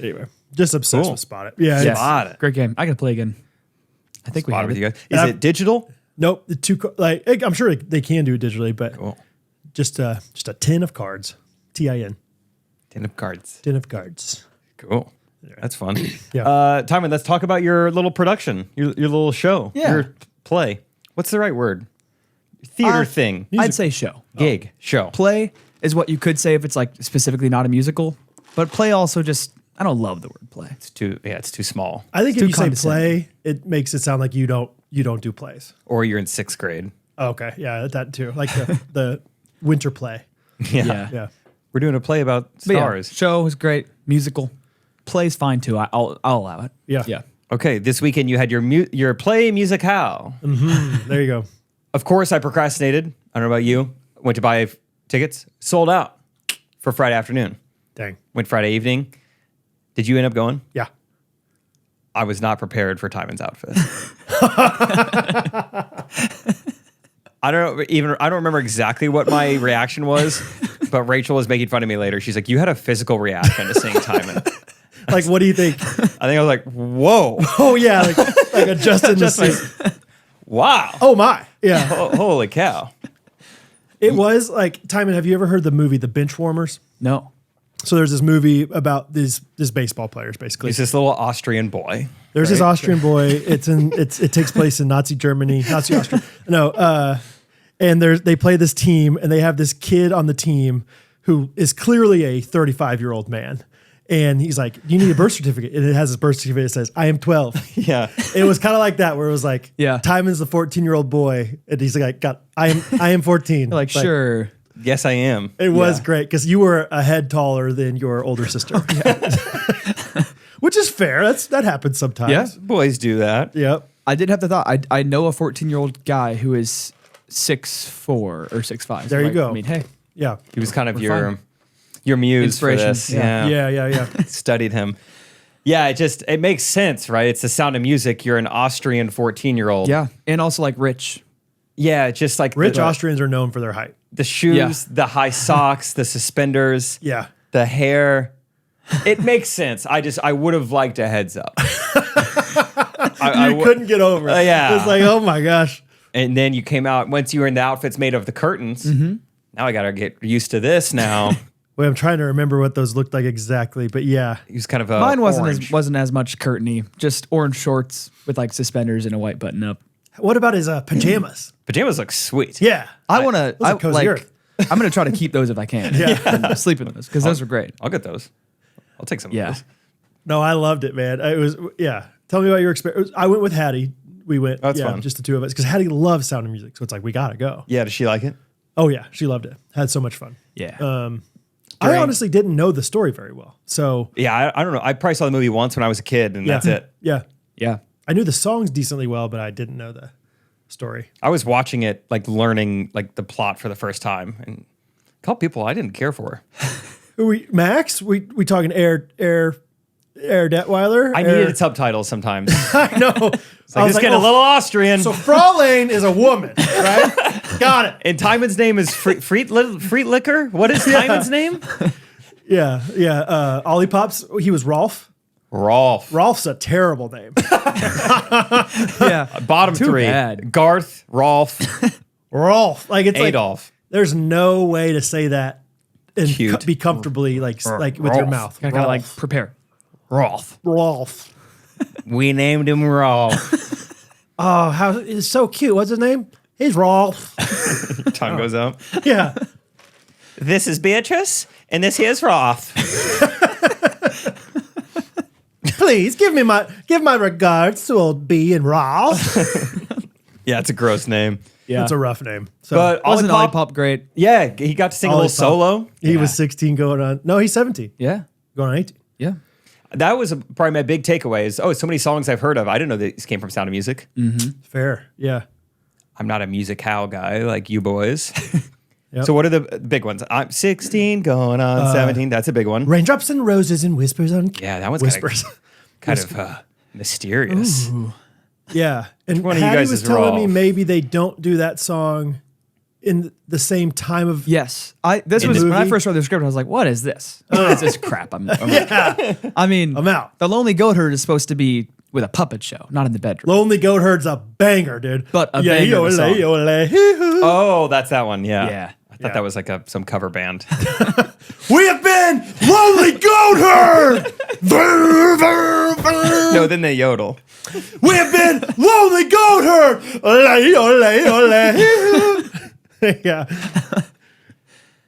Anyway, just obsessed Cool. with Spot It. Yeah. Yeah. it's- Spot It. Great game. I got to play again. I think we Spot have with it. you guys. Is Yeah. it digital? Nope. I'm sure they can do it digitally, but Cool. just a tin of cards. TIN. 10 of cards. Tin of cards. Cool. That's fun. Yeah. Timon, let's talk about your little production, your little show, Yeah. your play. What's the right word? Theater thing. I'd say show. Gig. Show. Play is what you could say if it's like specifically not a musical, but play also just, I don't love the word play. It's too small. I think It's if you too say condescending. play, it makes it sound like you don't do plays. Or you're in 6th grade. Okay. Yeah, that too. Like the winter play. Yeah. Yeah. We're doing a play about But yeah, stars. show is great. Musical. Play's fine too. I'll allow it. Yeah. Yeah. Okay, this weekend you had your play musicale. There you go. Of course, I procrastinated. I don't know about you. Went to buy tickets, sold out for Friday afternoon. Dang. Went Friday evening. Did you end up going? Yeah. I was not prepared for Timon's outfit. I don't remember exactly what my reaction was, but Rachel was making fun of me later. She's like, "You had a physical reaction to seeing Timon." Like, what do you think? I think I was like, "Whoa, Oh yeah, like adjusting the seat. wow, Oh my, yeah. holy cow!" It was like, Timon, have you ever heard the movie The Benchwarmers? No. So there's this movie about these baseball players, basically. He's this little Austrian boy. There's this right? Austrian boy. It takes place in Nazi Germany, Nazi Austria. No, and they play this team, and they have this kid on the team who is clearly a 35-year-old man. And he's like, "You need a birth certificate." And it has his birth certificate that says, "I am 12." Yeah. It was kind of like that, where it was like, Yeah. Timon's the 14-year-old boy, and he's like, I am 14. Like, sure. Yes, I am. It was great because you were a head taller than your older sister, which is fair. That happens sometimes. Yeah, boys do that. Yep. I did have the thought. I know a 14-year-old guy who is 6'4" or 6'5". There you go. I mean, hey. Yeah. He was kind of We're your muse Inspiration, for this. yeah. Yeah. Studied him. Yeah, it makes sense, right? It's the Sound of Music. You're an Austrian 14-year-old. Yeah. And also like rich. Yeah, just like Rich Austrians are known for their height. the shoes, Yeah. the high socks, the suspenders, Yeah. the hair. It makes sense. I would have liked a heads up. You couldn't get over it. Yeah. It was like, oh my gosh. And then you came out, once you were in the outfits made of the curtains, now I got to get used to this now. Wait, I'm trying to remember what those looked like exactly, but yeah. He was kind of a Mine orange. wasn't as much curtainy. Just orange shorts with like suspenders and a white button up. What about his pajamas? Pajamas look sweet. Yeah. I want to. Those are cozy earth. I'm going to try to keep those if I can. And sleep in those because those are great. I'll get those. I'll take some Yeah. of those. No, I loved it, man. It was, yeah. Tell me about your experience. I went with Hattie. We went, That's fun. just the two of us, because Hattie loves Sound of Music. So it's like, we got to go. Yeah, does she like it? Oh, yeah. She loved it. Had so much fun. Yeah. I honestly didn't know the story very well. So, Yeah, I don't know. I probably saw the movie once when I was a kid, and that's it. Yeah. yeah. I knew the songs decently well, but I didn't know the story. I was watching it, like learning like the plot for the first time, and a couple people I didn't care for. Max? We talking Air Detweiler? I needed subtitles sometimes. I know. It's like, this getting a little Austrian. So Fraulein is a woman, right? Got it. And Timon's name is Friedlicker. What is Timon's name? Yeah. Ollipops. He was Rolf. Rolf. Rolf's a terrible name. Yeah. Bottom Too three. bad. Garth, Rolf, Rolf. Like, it's like, Adolf. there's no way to say that and Cute. be comfortably like with your Rolf. mouth. Kind of like prepare. Rolf. Rolf. We named him Rolf. Oh, how it's so cute. What's his name? He's Rolf. Tongue goes up. Yeah. This is Beatrice, and this here's Rolf. Please give my regards to old B and Rolf. Yeah, it's a gross name. Yeah. It's a rough name. So But Wasn't Olipop, Olipop great? yeah, he got to sing a little Olipop. solo. he Yeah. was 16 going on. No, he's 17 Yeah. going on 18. Yeah. That was probably my big takeaway is, so many songs I've heard of. I didn't know these came from Sound of Music. Fair. Yeah. I'm not a music-how guy like you boys. Yep. So what are the big ones? I'm 16, going on 17. That's a big one. Raindrops and roses and whispers on Yeah, that one's whispers. kind of mysterious. Yeah. And one of you Hattie guys was is telling me Rolf? maybe they don't do that song in the same time of Yes. This In was the when I movie? first read the script. I was like, "What is this? What is this crap?" I mean, I'm out. The Lonely Goat Herd is supposed to be with a puppet show, not in the bedroom. Lonely Goat Herd's a banger, dude. But a banger of a song. Oh, that's that one. Yeah. Yeah. I thought that was like some cover band. We have been Lonely Goat Herd. Brr, brr, brr. No, then they yodel. We have been Lonely Goat Herd. Ole, ole, ole. Yeah.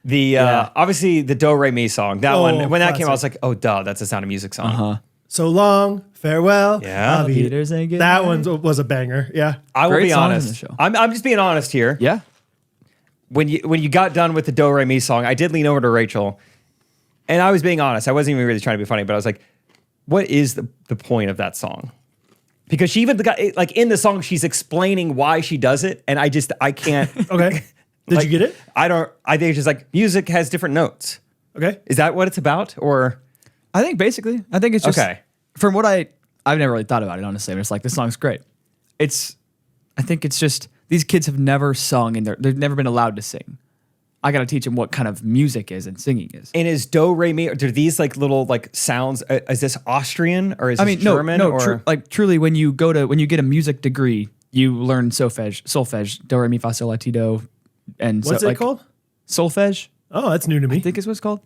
The obviously the Do Re Mi song. That one when that came, I was classic. like, oh duh, that's a Sound of Music song. So long, farewell. Yeah. Auf Wiedersehen. Wiedersehen, good That night. one was a banger. Yeah. I will Great be songs in honest. the show. I'm just being honest here. Yeah. When you got done with the Do Re Mi song, I did lean over to Rachel, and I was being honest. I wasn't even really trying to be funny, but I was like, what is the point of that song? Because she even got like in the song, she's explaining why she does it, and I can't. Okay. Did like, you get it? I think it's just like music has different notes. Okay. Is that what it's about? Or I think basically, I think it's just Okay. from what I I've never really thought about it, honestly. But it's like, this song's great. I think it's just, these kids have never sung and they've never been allowed to sing. I got to teach them what kind of music is and singing is. And is do, re, mi, or do these like little like sounds, is this Austrian or is this German? Truly when you get a music degree, you learn solfege, do, re, mi, fa, sol, la, ti, do. And What's it called? Solfege. Oh, that's new to me. I think is what it's called.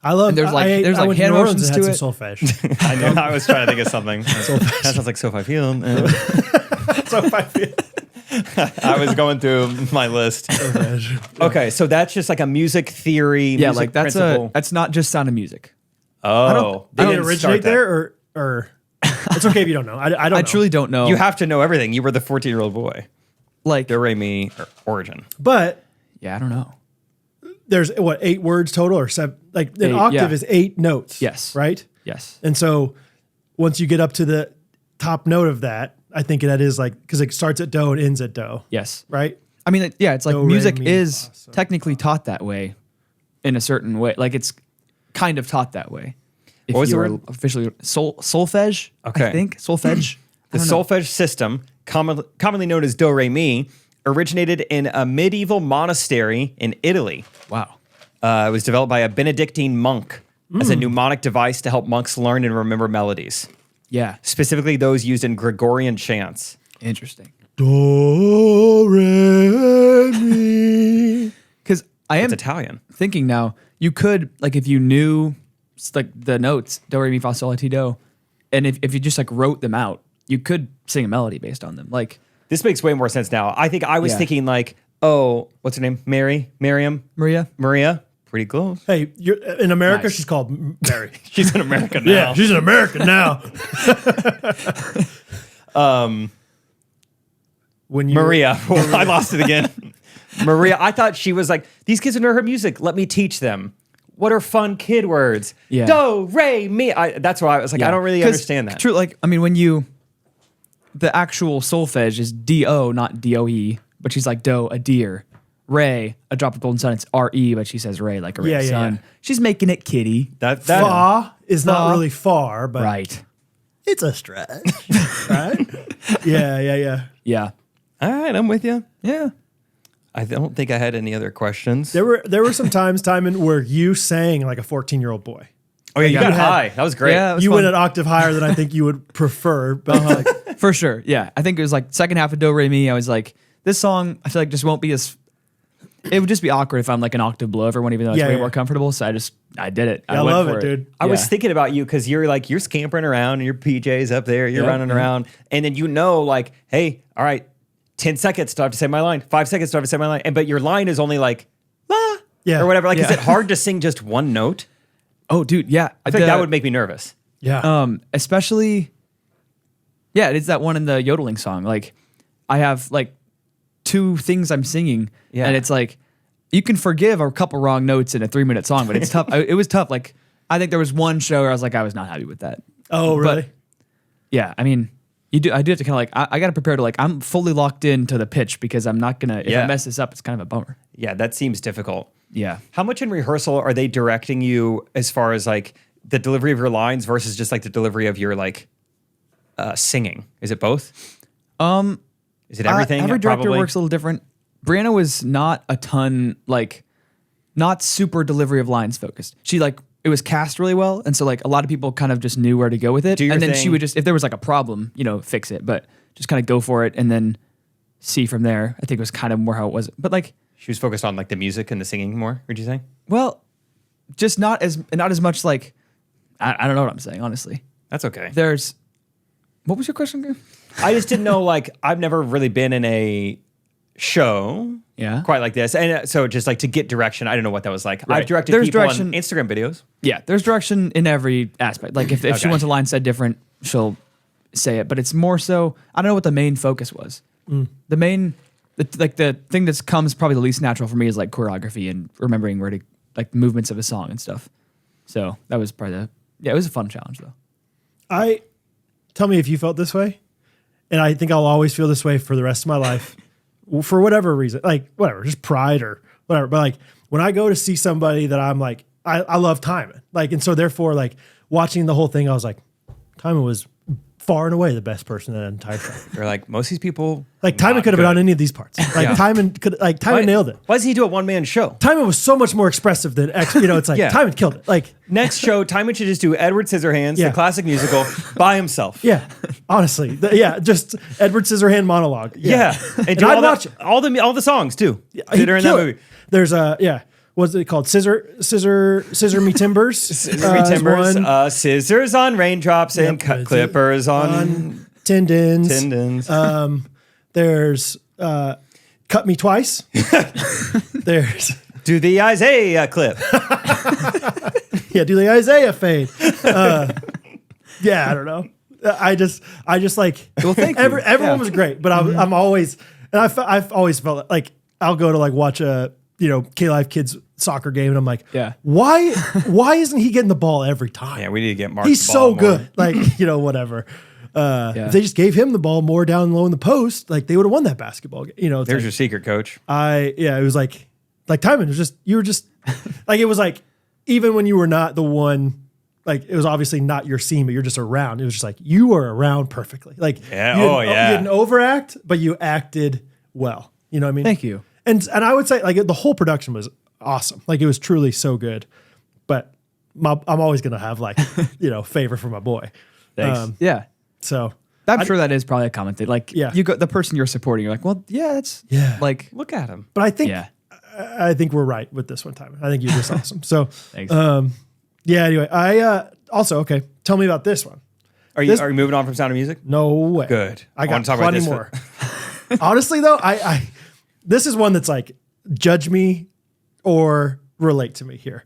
I love. And there's like went to hand New Orleans motions and to had it. some solfege. I know. I was trying to think of something. That sounds like SoFi Field. I was going through my list. Okay, so that's just like a music theory. Yeah, music like principle. that's not just Sound of Music. Oh, Did it didn't originate start that. there, or it's okay if you don't know. I don't know. I truly don't know. You have to know everything. You were the 14-year-old boy. like, Do, re, mi, or origin. But yeah, I don't know. there's 8 words total or 7? Like an 8, octave yeah. is 8 notes. Yes. Right. Yes. And so once you get up to the top note of that, I think that is like, because it starts at do and ends at do. Yes. Right. I mean, yeah, it's like Do, re, music mi, is fa, sol, technically taught that way in a certain way. Like it's kind of taught that way. If What was the you were word? officially solfege? Okay. I think solfege. The solfege system, commonly known as do, re, mi, originated in a medieval monastery in Italy. Wow. It was developed by a Benedictine monk as a mnemonic device to help monks learn and remember melodies, Yeah. specifically those used in Gregorian chants. Interesting. Do, re, mi. Because I am It's Italian. thinking now, you could, like, if you knew like the notes, do, re, mi, fa, sol, la, ti, do, and if you just like wrote them out, you could sing a melody based on them. Like, This makes way more sense now. I think I was Yeah. thinking like, oh, what's her name? Miriam? Maria? Pretty close. Hey, you're in America. Nice. She's called Mary. She's in America now. Yeah, she's an American now. When you Maria. Well, I lost it again. Maria. I thought she was like, these kids know her music. Let me teach them. What are fun kid words? Yeah. Do, re, mi. That's why I was like, I don't really 'Cause understand that. True, like, I mean, the actual solfege is D-O, not D-O-E, but she's like do, a deer. Re, a drop of golden sun, it's R-E, but she says Ray, like a ray Yeah, yeah, sun. yeah. She's making it kitty. That fa is not Fa. really far, but Right. it's a stretch, right? Yeah. Yeah. All right, I'm with you. Yeah. I don't think I had any other questions. There were some times, Timon, where you sang like a 14-year-old boy. Oh yeah, you got you had- high. That was great. Yeah. It was You fun. went an octave higher than I think you would prefer, but like, For sure. Yeah. I think it was like second half of Do Re Mi. I was like, this song, I feel like just won't be as. It would just be awkward if I'm like an octave below everyone, even though it's Yeah, way yeah. more comfortable. So I did it. I went love for it, dude. I was Yeah. thinking about you because you're scampering around in your PJs up there, you're Yeah, running yeah. around, and then like, hey, all right, 10 seconds till I have to say my line, 5 seconds till I have to say my line, but your line is only like la, Yeah. or whatever. Like, is Yeah. it hard to sing just one note? Oh, dude. Yeah. I think that would make me nervous. yeah. Especially, yeah, it is that one in the yodeling song. Like, I have like 2 things I'm singing, Yeah. and it's like you can forgive a couple wrong notes in a 3-minute song, but it's tough. It was tough. Like, I think there was one show where I was like, I was not happy with that. Oh, really? Yeah, I mean, I do have to kind of like I got to prepare to like I'm fully locked into the pitch because I'm not gonna if Yeah. I mess this up, it's kind of a bummer. Yeah, that seems difficult. Yeah. How much in rehearsal are they directing you as far as like the delivery of your lines versus just like the delivery of your like singing? Is it both? Is it everything? Every director Probably? works a little different. Brianna was not a ton like not super delivery of lines focused. She like it was cast really well, and so like a lot of people kind of just knew where to go with it. Do your And then she thing. would just if there was like a problem, fix it, but just kind of go for it and then see from there. I think it was kind of more how it was. But like, She was focused on like the music and the singing more, would you say? well, just not as much like I don't know what I'm saying, honestly. That's okay. There's what was your question again? I just didn't know, like, I've never really been in a show Yeah. quite like this. And so just like to get direction, I don't know what that was like. Right. I've directed There's people direction- on Instagram videos. Yeah, there's direction in every aspect. Like if she Okay. wants a line said different, she'll say it. But it's more so I don't know what the main focus was. The main the thing that comes probably the least natural for me is like choreography and remembering where to like movements of a song and stuff. So that was probably it was a fun challenge though. Tell me if you felt this way, and I think I'll always feel this way for the rest of my life, for whatever reason, like whatever, just pride or whatever. But like when I go to see somebody that I'm like, I love Timon, like, and so therefore, like watching the whole thing, I was like, Timon was far and away the best person in that entire show. They're like, most of these people. Like Timon could have been on any of these parts. Like Yeah. Timon nailed it. Why does he do a one-man show? Timon was so much more expressive than X. You know, it's like Yeah. Timon killed it. Like, Next show, Timon should just do Edward Scissorhands, Yeah. the classic musical, by himself. yeah, honestly, just Edward Scissorhand monologue. Yeah. And do I'd all, watch the, all the songs, too. He'd That are in that kill it. movie. There's what's it called? Scissor me timbers. Scissor me is timbers, one. scissors on raindrops, and Yep. cut clippers on Tendons. tendons. There's cut me twice. There's Do the Isaiah clip. do the Isaiah fade. I don't know. I just like. Well, thank you. Everyone was great, but I'm always and I've always felt like I'll go to like watch a K-Live kids soccer game and I'm like, Yeah. why isn't he getting the ball every time? Yeah, we need to get Mark. He's the ball so more. good. Like, whatever. If they just gave him the ball more down low in the post, like they would have won that basketball game. It's There's like, your secret, coach. it was like Timon, you were just like, it was like, even when you were not the one, like it was obviously not your scene, but you're just around. It was just like, you were around perfectly. Like, Yeah, you didn't overact, but you acted well. You know what I mean? Thank you. And I would say like the whole production was awesome. Like it was truly so good, but I'm always going to have like, favor for my boy. Thanks. Yeah. So I'm sure that is probably a common thing. Like, Yeah. you go the person you're supporting. You're like, well, yeah, that's like, Look at him. but I think, yeah. I think we're right with this one time. I think you're just awesome. So, Thanks. anyway, I also, okay, tell me about this one. Are you moving on from Sound of Music? No way. Good. I I got wanna talk about plenty this more. Honestly, though, I this is one that's like, judge me or relate to me here.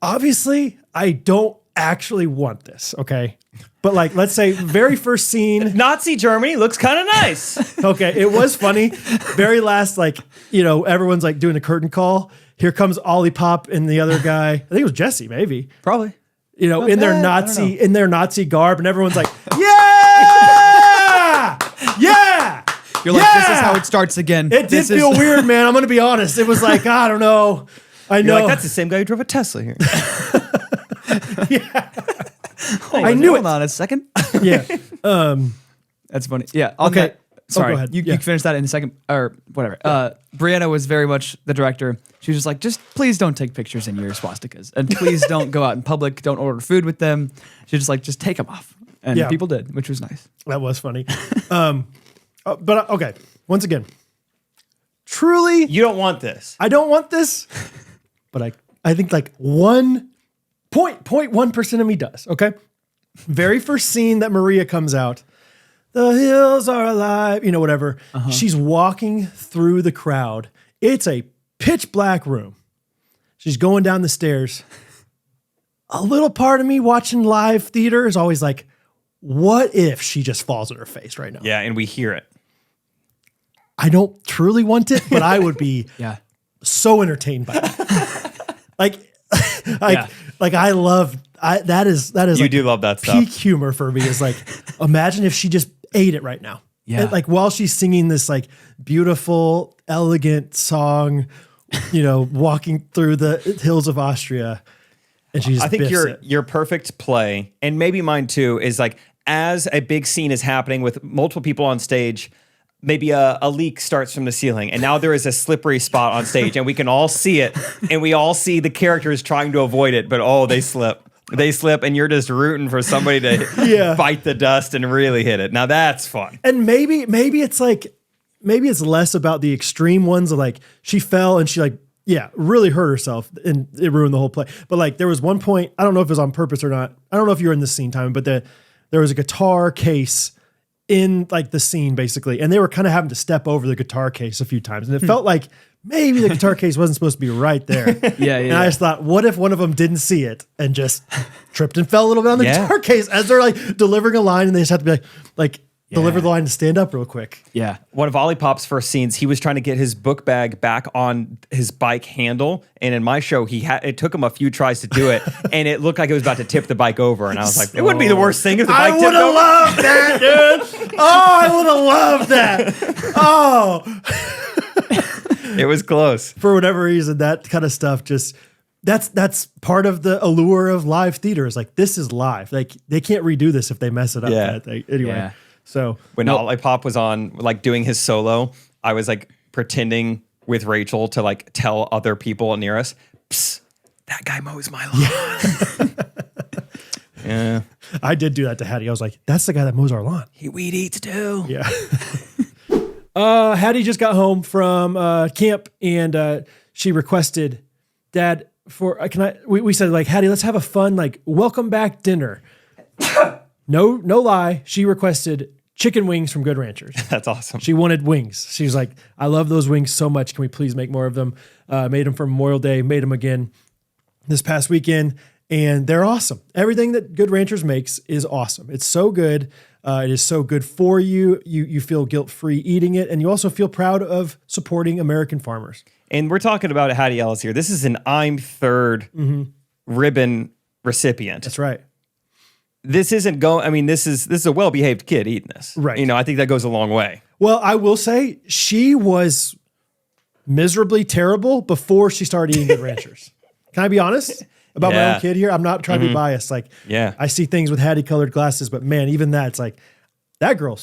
Obviously, I don't actually want this, okay? But like, let's say very first scene. Nazi Germany looks kind of nice. Okay, it was funny. Very last, like, everyone's like doing a curtain call. Here comes Ollie Pop and the other guy. I think it was Jesse, maybe. Probably. In their I don't Nazi garb, and everyone's like, yeah, yeah. You're like, this is how it starts again. It did feel weird, man. I'm gonna be honest. It was like, I don't know. I You're know. like, that's the same guy who drove a Tesla here. I knew Hold it. on a second. Yeah. That's funny. Yeah. on Okay. that- sorry. go ahead. You Yeah. can finish that in a second or whatever. Brianna was very much the director. She was just like, just please don't take pictures in your swastikas and please don't go out in public. Don't order food with them. She was just like, just take them off. And Yeah. people did, which was nice. That was funny. But okay. Once again, truly, You don't want this. I don't want this, but I think like 1.1% of me does. Okay. Very first scene that Maria comes out, the hills are alive, whatever. She's walking through the crowd. It's a pitch black room. She's going down the stairs. A little part of me watching live theater is always like, what if she just falls on her face right now? Yeah, and we hear it. I don't truly want it, but I would be Yeah. so entertained by it. Yeah. That is You like do love that stuff. peak humor for me is like, imagine if she just ate it right now. Yeah. And, like while she's singing this like beautiful, elegant song, walking through the hills of Austria, and she just I think biffs it. your perfect play, and maybe mine too, is like as a big scene is happening with multiple people on stage, maybe a leak starts from the ceiling, and now there is a slippery spot on stage, and we can all see it, and we all see the characters trying to avoid it, but they slip. They slip, and you're just rooting for somebody to bite the dust and really hit it. Now that's fun. And maybe it's less about the extreme ones of like she fell and she really hurt herself and it ruined the whole play. But like there was one point, I don't know if it was on purpose or not. I don't know if you were in this scene, Timon, but there was a guitar case in like the scene basically, and they were kind of having to step over the guitar case a few times, and it felt like maybe the guitar case wasn't supposed to be right there. Yeah. And I just thought, what if one of them didn't see it and just tripped and fell a little bit on the guitar case as they're like delivering a line, and they just have to be like deliver the line to stand up real quick. Yeah. One of Ollie Pop's first scenes, he was trying to get his book bag back on his bike handle, and in my show, it took him a few tries to do it, and it looked like it was about to tip the bike over, and I was like, it wouldn't be the worst thing if the bike I tipped would have over. loved that, dude. Oh, I would have loved that. Oh, It was close. for whatever reason, that kind of stuff just that's part of the allure of live theater. Is like, this is live. Like they can't redo this if they mess it up. Yeah. Anyway. Yeah. So When Olipop was on, like doing his solo, I was like pretending with Rachel to like tell other people near us, psst, that guy mows my lawn. Yeah. I did do that to Hattie. I was like, that's the guy that mows our lawn. He weed eats too. Yeah. Hattie just got home from camp and she requested, Dad, we said like, Hattie, let's have a fun, like, welcome back dinner. No lie. She requested chicken wings from Good Ranchers. That's awesome. She wanted wings. She was like, I love those wings so much. Can we please make more of them? Made them for Memorial Day, made them again this past weekend. And they're awesome. Everything that Good Ranchers makes is awesome. It's so good. It is so good for you. You feel guilt-free eating it. And you also feel proud of supporting American farmers. And we're talking about Hattie Ellis here. This is an I'm third ribbon recipient. That's right. This isn't this is a well-behaved kid eating this. Right. You know, I think that goes a long way. Well, I will say she was miserably terrible before she started eating Good Ranchers. Can I be honest about my own kid here? I'm not trying to be biased. Like, I see things with Hattie colored glasses, but man, even that, it's like, that girl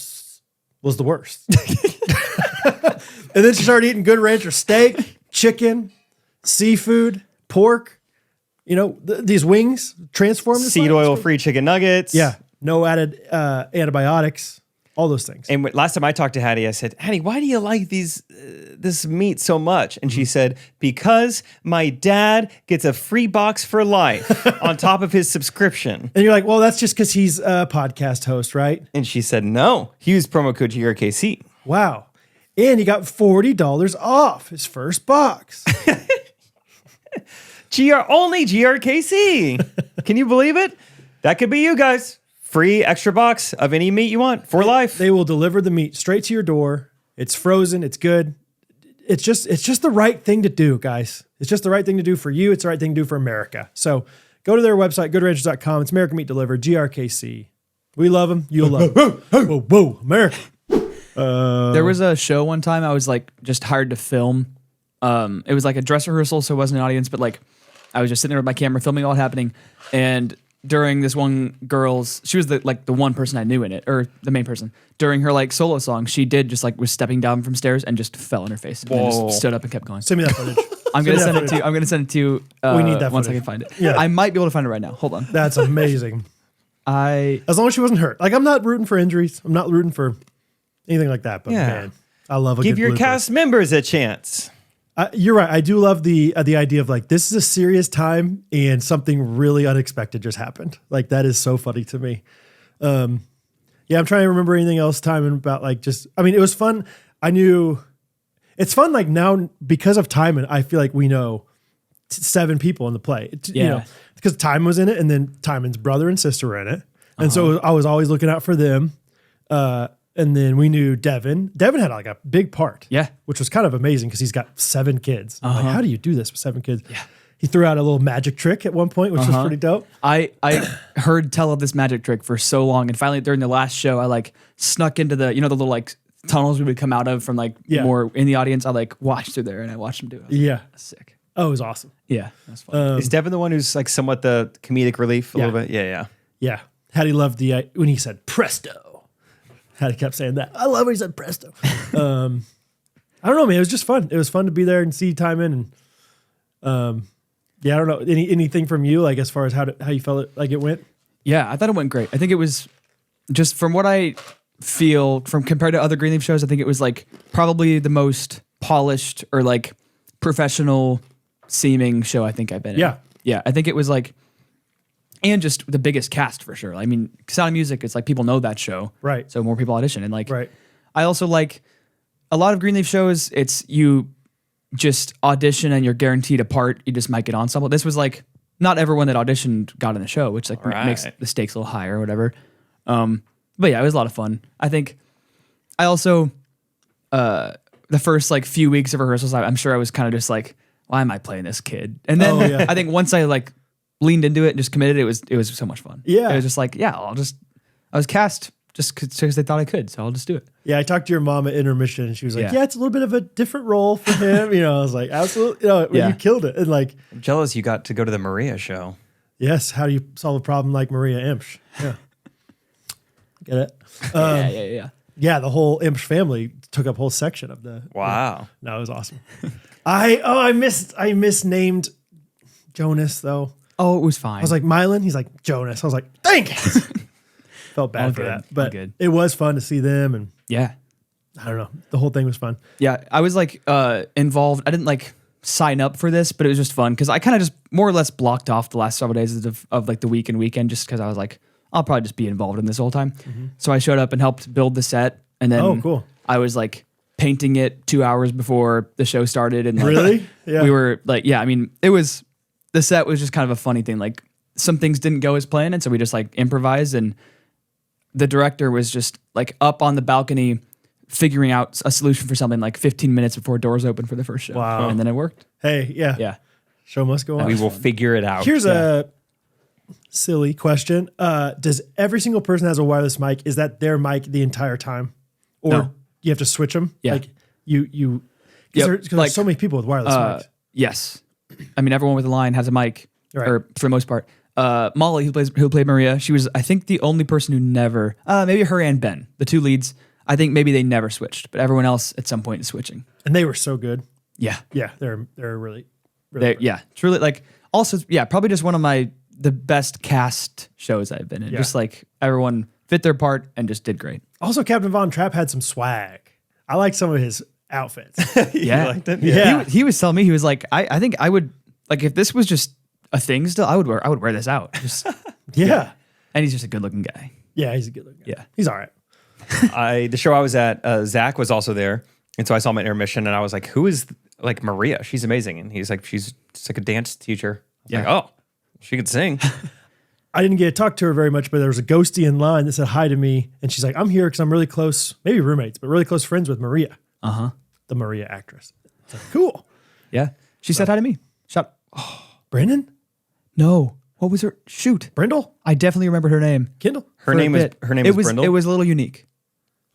was the worst. And then she started eating Good Rancher steak, chicken, seafood, pork, you know, these wings transformed. Seed oil-free chicken nuggets. Yeah. No added antibiotics, all those things. And last time I talked to Hattie, I said, Hattie, why do you like this meat so much? And she said, because my dad gets a free box for life on top of his subscription. And you're like, well, that's just because he's a podcast host, right? And she said, no, he used promo code GRKC. Wow. And he got $40 off his first box. Only GRKC. Can you believe it? That could be you guys. Free extra box of any meat you want for life. They will deliver the meat straight to your door. It's frozen. It's good. It's just the right thing to do, guys. It's just the right thing to do for you. It's the right thing to do for America. So go to their website, goodranchers.com. It's American Meat Delivered, GRKC. We love them. You'll love them. Whoa, America. There was a show one time I was like just hired to film. It was like a dress rehearsal, so it wasn't an audience, but like I was just sitting there with my camera filming all happening. And during this one girl's, she was the one person I knew in it, or the main person. During her like solo song, she did just like was stepping down from stairs and just fell on her face and then just stood up and kept going. Send me that footage. I'm gonna send it to you. We need that once I footage. can find it. Yeah. I might be able to find it right now. Hold on. That's amazing. As long as she wasn't hurt. Like, I'm not rooting for injuries. I'm not rooting for anything like that. But man, I love a Give good your blooper. cast members a chance. You're right. I do love the idea of like, this is a serious time and something really unexpected just happened. Like, that is so funny to me. I'm trying to remember anything else Timon about like it was fun. I knew it's fun. Like now because of Timon, I feel like we know 7 people in the play. You know, because Timon was in it and then Timon's brother and sister were in it. And so I was always looking out for them. And then we knew Devin. Devin had like a big part. Yeah. Which was kind of amazing because he's got 7 kids. Like, how do you do this with 7 kids? Yeah. He threw out a little magic trick at one point, which was pretty dope. I heard tell of this magic trick for so long, and finally during the last show, I like snuck into the the little like tunnels we would come out of from like more in the audience. I like watched through there and I watched him do it. That's sick. Oh, it was awesome. Yeah, that's fun. Is Devin the one who's like somewhat the comedic relief a little bit? Yeah. Yeah. Hattie loved when he said presto. Hattie kept saying that. I love when he said presto. I don't know, man. It was just fun. It was fun to be there and see Timon. And I don't know. Anything from you, like as far as how you felt it went? Yeah, I thought it went great. I think it was just from what I feel from compared to other Greenleaf shows, I think it was like probably the most polished or like professional seeming show I think I've been in. Yeah. I think it was like, and just the biggest cast for sure. I mean, Sound of Music, it's like people know that show. Right. So more people audition. And like, right. I also like a lot of Greenleaf shows, it's you just audition and you're guaranteed a part. You just might get ensemble. This was like, not everyone that auditioned got in the show, which like makes the stakes a little higher or whatever. But yeah, it was a lot of fun. I think I also, the first like few weeks of rehearsals, I'm sure I was kind of just like, why am I playing this kid? And then I think once I leaned into it and just committed, it was so much fun. Yeah. It was just like, I was cast just because they thought I could. So I'll just do it. Yeah, I talked to your mom at intermission, and she was like, Yeah. "Yeah, it's a little bit of a different role for him." I was like, "Absolutely, you killed it." And like, I'm jealous you got to go to the Maria show. yes, how do you solve a problem like Maria Imsh? Yeah, get it? Yeah. Yeah, the whole Imsh family took up a whole section of the. Wow. No, it was awesome. I misnamed Jonas though. Oh, it was fine. I was like Mylan. He's like Jonas. I was like, dang it. Felt bad All for good, that, all but good. it was fun to see them, and yeah. I don't know. The whole thing was fun. Yeah, I was like involved. I didn't like sign up for this, but it was just fun because I kind of just more or less blocked off the last several days of like the week and weekend just because I was like, I'll probably just be involved in this whole time. So I showed up and helped build the set, and then Oh, cool. I was like painting it 2 hours before the show started, and like, Really? Yeah. we were like, yeah, I mean, the set was just kind of a funny thing. Like some things didn't go as planned, and so we just like improvised, and the director was just like up on the balcony figuring out a solution for something like 15 minutes before doors open for the first show. Wow. And then it worked. Hey, yeah. Yeah. Show must go on. We will figure it out. Here's a silly question. Does every single person that has a wireless mic, is that their mic the entire time? Or No. you have to switch them? Yeah. Like you Yep. because Like, there's so many people with wireless mics. Yes. I mean, everyone with a line has a mic, Right. or for the most part. Molly, who played Maria, she was, I think, the only person who never, maybe her and Ben, the two leads, I think maybe they never switched, but everyone else at some point is switching. And they were so good. Yeah. Yeah, they're really They, good. yeah. Truly, like, also, yeah, probably just one of the best cast shows I've been in. Yeah. Just like everyone fit their part and just did great. Also, Captain Von Trapp had some swag. I like some of his outfits. Yeah. liked it? Yeah. He was telling me, he was like, I think I would, like, if this was just a thing still, I would wear this out. Just, Yeah. and he's just a good looking guy. Yeah, he's a good looking guy. Yeah. He's all right. The show I was at, Zach was also there. And so I saw him at intermission and I was like, who is like Maria? She's amazing. And he's like, she's just like a dance teacher. I was like, oh, she could sing. I didn't get to talk to her very much, but there was a ghostie in line that said hi to me. And she's like, I'm here because I'm really close, maybe roommates, but really close friends with Maria. The Maria actress. It's like, cool. Yeah. She said hi to me. Shout. Brandon? No. What was her? Shoot. Brindle? I definitely remembered her name. Kindle? Her For a name is bit. her name it is was Brindle. It was a little unique.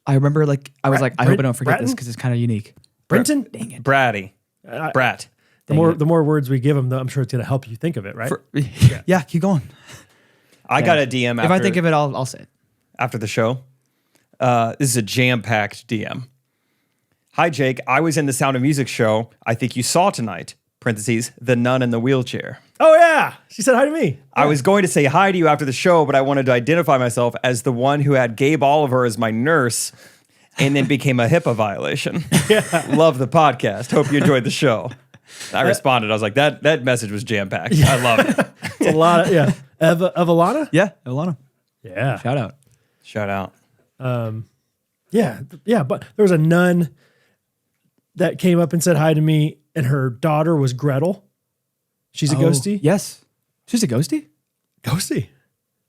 I remember like I was like, I hope I don't forget this Bratton? because it's kind of unique. Brenton? Dang it. Bratty. Brat. The more words we give him, I'm sure it's going to help you think of it, right? Yeah, keep going. I got a DM after, If I think of it, I'll say it. after the show. This is a jam-packed DM. Hi, Jake. I was in the Sound of Music show I think you saw tonight. Parentheses, the nun in the wheelchair. Oh, yeah. She said hi to me. I was going to say hi to you after the show, but I wanted to identify myself as the one who had Gabe Oliver as my nurse and then became a HIPAA violation. Love the podcast. Hope you enjoyed the show. I responded. I was like, that message was jam-packed. I love it. It's a lot of, yeah. Evelana? Yeah, Ilana. Yeah. Shout out. Shout out. Yeah. But there was a nun that came up and said hi to me, and her daughter was Gretel. She's a ghostie? Yes. She's a ghostie? Ghostie.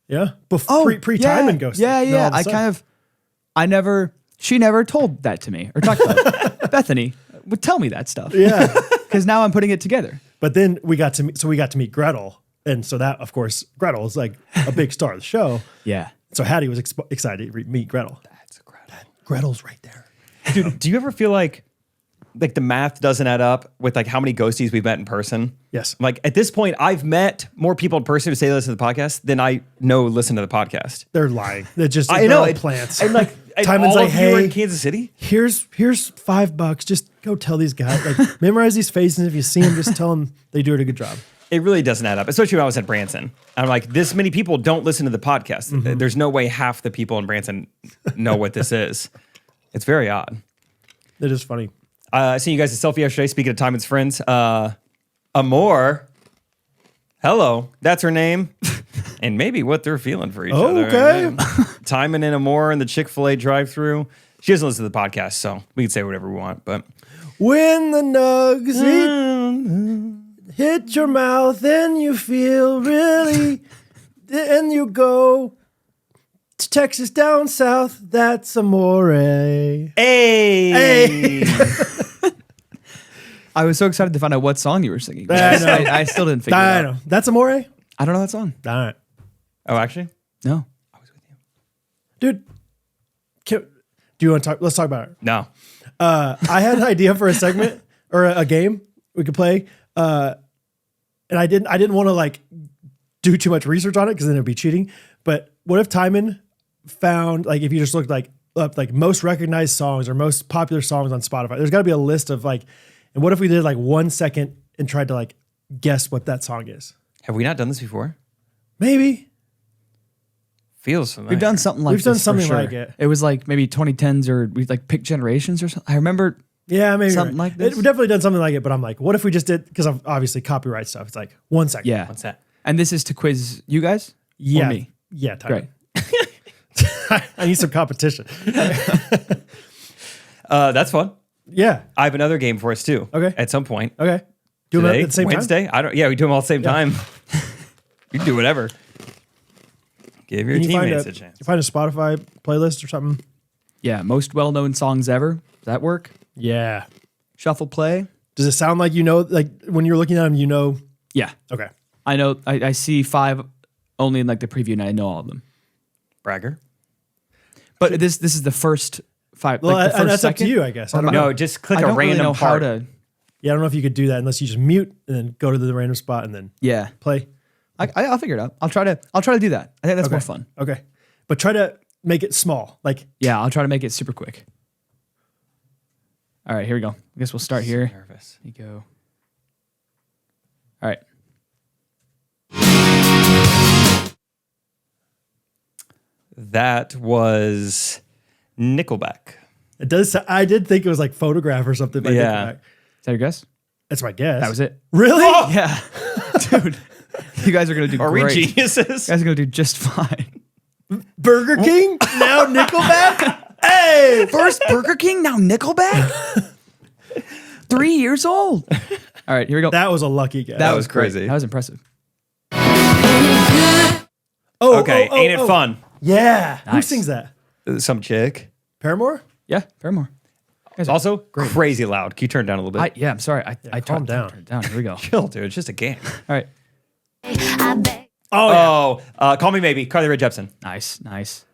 Yeah. Pre-Timon ghostie. Yeah, Then yeah. all of a sudden- She never told that to me or talked about it. Bethany would tell me that stuff. Yeah. Because now I'm putting it together. But then we got to meet Gretel. And so that, of course, Gretel is like a big star of the show. Yeah. So Hattie was excited to meet Gretel. That's Gretel. Gretel's right there. Dude, do you ever feel like the math doesn't add up with like how many ghosties we've met in person? Yes. Like at this point, I've met more people in person who say they listen to the podcast than I know listen to the podcast. They're lying. They're just I know all it, plants. And like Timon's all like, of you are hey, in Kansas City. here's $5. Just go tell these guys. Like memorize these faces. And if you see them, just tell them they do a good job. It really doesn't add up, especially when I was at Branson. I'm like, this many people don't listen to the podcast. There's no way half the people in Branson know what this is. It's very odd. It is funny. I seen you guys at selfie yesterday. Speaking of Timon's friends, Amor. Hello, that's her name, and maybe what they're feeling for each other. Okay. Timon and Amor in the Chick-fil-A drive-thru. She doesn't listen to the podcast, so we can say whatever we want. But When the nugs hit your mouth and you feel really, and you go to Texas down south, that's amore. hey, I was so excited to find out what song you were singing. I know. I still didn't figure it I out. know. That's amore? All I don't know that song. right. oh, actually, No. Dude, Do you want to talk? Let's talk about it. No. I had an idea for a segment or a game we could play. And I didn't want to like do too much research on it because then it'd be cheating. But what if Timon found, like, if you just looked like up like most recognized songs or most popular songs on Spotify, there's got to be a list of like, and what if we did like 1 second and tried to like guess what that song is? Have we not done this before? Maybe. Feels familiar. We've done something like We've done this for something sure. like it. It was like maybe 2010s or we like picked generations or something. I remember Yeah, maybe something right. like this. We've definitely done something like it, but I'm like, what if we just did, because of obviously copyright stuff. It's like 1 second. Yeah. What's that? And this is to quiz you guys? Yeah. Or me? Yeah, Timon. Great. I need some competition. That's fun. Yeah. I have another game for us too. Okay. At some point. Okay. Do them Today, at the same Wednesday. I don't. Yeah, we do them all at the same time. You can do whatever. Give your time. teammates a chance. You find a Spotify playlist or something? Yeah. Most well-known songs ever. Does that work? Yeah. Shuffle play? Does it sound like you know, like when you're looking at them, you know? Yeah. Okay. I know. I see 5 only in like the preview and I know all of them. Bragger. But this is the first 5. Well, like the first that's up to second. you, I guess. I don't know. No, just click I a don't really random know part. how to. Yeah, I don't know if you could do that unless you just mute and then go to the random spot and then Yeah. play. I'll figure it out. I'll try to do that. I think that's Okay. more fun. Okay. But try to make it small. Like, Yeah, I'll try to make it super quick. All right, here we go. I guess we'll start here. Nervous. Here you go. All right. That was Nickelback. it does. I did think it was like Photograph or something. By Yeah. Nickelback. Is that your guess? That's my guess. That was it. Really? Yeah. Dude, you guys are going to do Are we great. You geniuses? guys are going to do just fine. Burger King? Now Nickelback? Hey! First Burger King, now Nickelback? 3 years old. All right, here we go. That was a lucky guess. That was great. crazy. That was impressive. oh, Okay, oh, ain't it oh. fun? Yeah. Who Nice. sings that? Some chick. Paramore? Yeah, Paramore. It's also crazy loud. Can you turn it down a little bit? I'm sorry. I calm turned down. it down. Here we go. Chill, dude. It's just a game. All right. Oh, yeah. Call Me Maybe. Carly Rae Jepsen. Nice.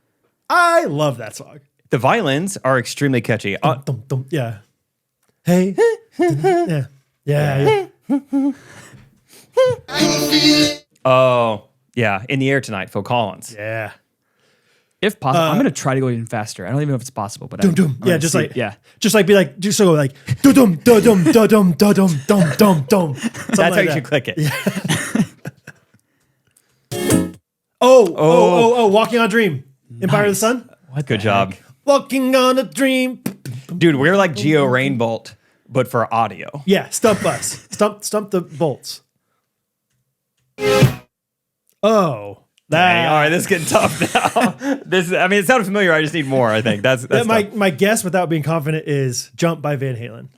I love that song. The violins are extremely catchy. Dum, dum, yeah. Hey. yeah. Yeah. Oh, yeah. In the Air Tonight, Phil Collins. Yeah. If possible, I'm going to try to go even faster. I don't even know if it's possible, but Dum, dum. I'm Yeah, gonna just see like it. Yeah. Just like be like just so like dum dum dum dum dum dum dum dum dum. That's how you should click it. Oh, Walking on a Dream. Empire of the Sun. What Good the job. heck? Walking on a Dream. Dude, we're like Geo Rainbolt, but for audio. Yeah, stump us. Stump the bolts. Oh. Dang, all right, this is getting tough now. It sounded familiar. I just need more, I think. That's my guess without being confident is Jump by Van Halen.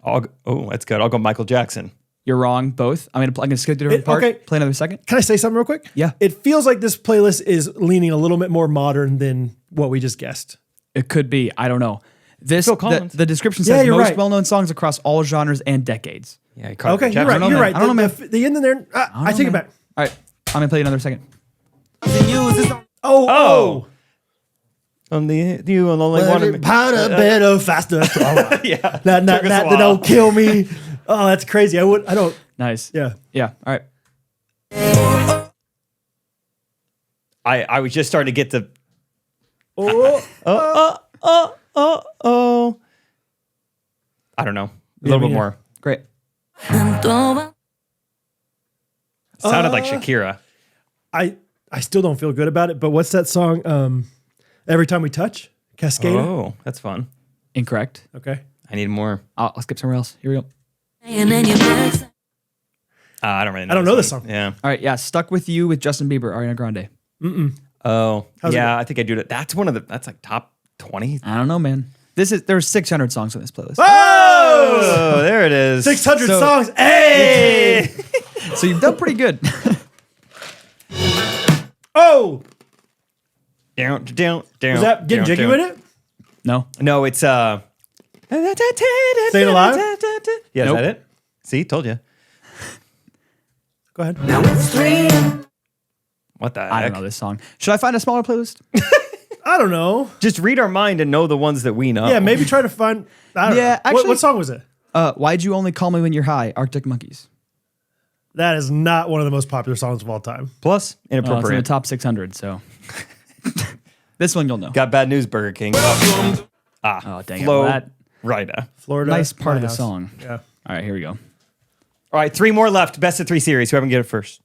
That's good. I'll go Michael Jackson. You're wrong, both. I'm gonna skip to a different part. Okay. Play another second. Can I say something real quick? Yeah. It feels like this playlist is leaning a little bit more modern than what we just guessed. It could be. I don't know. Phil Collins. The description Yeah, says you're most right. well-known songs across all genres and decades. Yeah, Carly Okay, Rae you're Jepsen. right. know, You're man. right. I don't know, The end in there. I take it back. All right. I'm gonna play another second. Oh. On you only want to Harder, better, faster, stronger. Yeah. That Took us a while. don't kill me. Oh, that's crazy. I don't. Nice. Yeah. Yeah. All right. I was just starting to get the Oh. I don't know. A little bit yeah. more. Great. Sounded like Shakira. I still don't feel good about it, but what's that song? Every Time We Touch? Cascada? Oh, that's fun. Incorrect. Okay. I need more. I'll skip somewhere else. Here we go. I don't really know. I don't know this song. Yeah. All right. Yeah. Stuck with You with Justin Bieber, Ariana Grande. Oh, How's it yeah. I think I do that. That's that's like top 20. I don't know, man. There's 600 songs on this playlist. Oh, there it is. 600 So- songs. Hey! So you've done pretty good. Oh! Down. Was that Getting Jiggy with it? No. No, it's Staying Alive? Yeah, Nope. is that it? See, told you. Go ahead. What the heck? I don't know this song. Should I find a smaller playlist? I don't know. Just read our mind and know the ones that we know. Yeah, maybe try to find. I don't know. actually- What song was it? Why'd you only call me when you're high? Arctic Monkeys. That is not one of the most popular songs of all time. Plus, It's in the inappropriate. top 600, so. This one you'll know. Got bad news, Burger King. Oh, dang it. Flo Well, that Rida. Florida. nice part my of the house. song. Yeah. All right, here we go. All right, 3 more left. Best of 3 series. Whoever can get it first.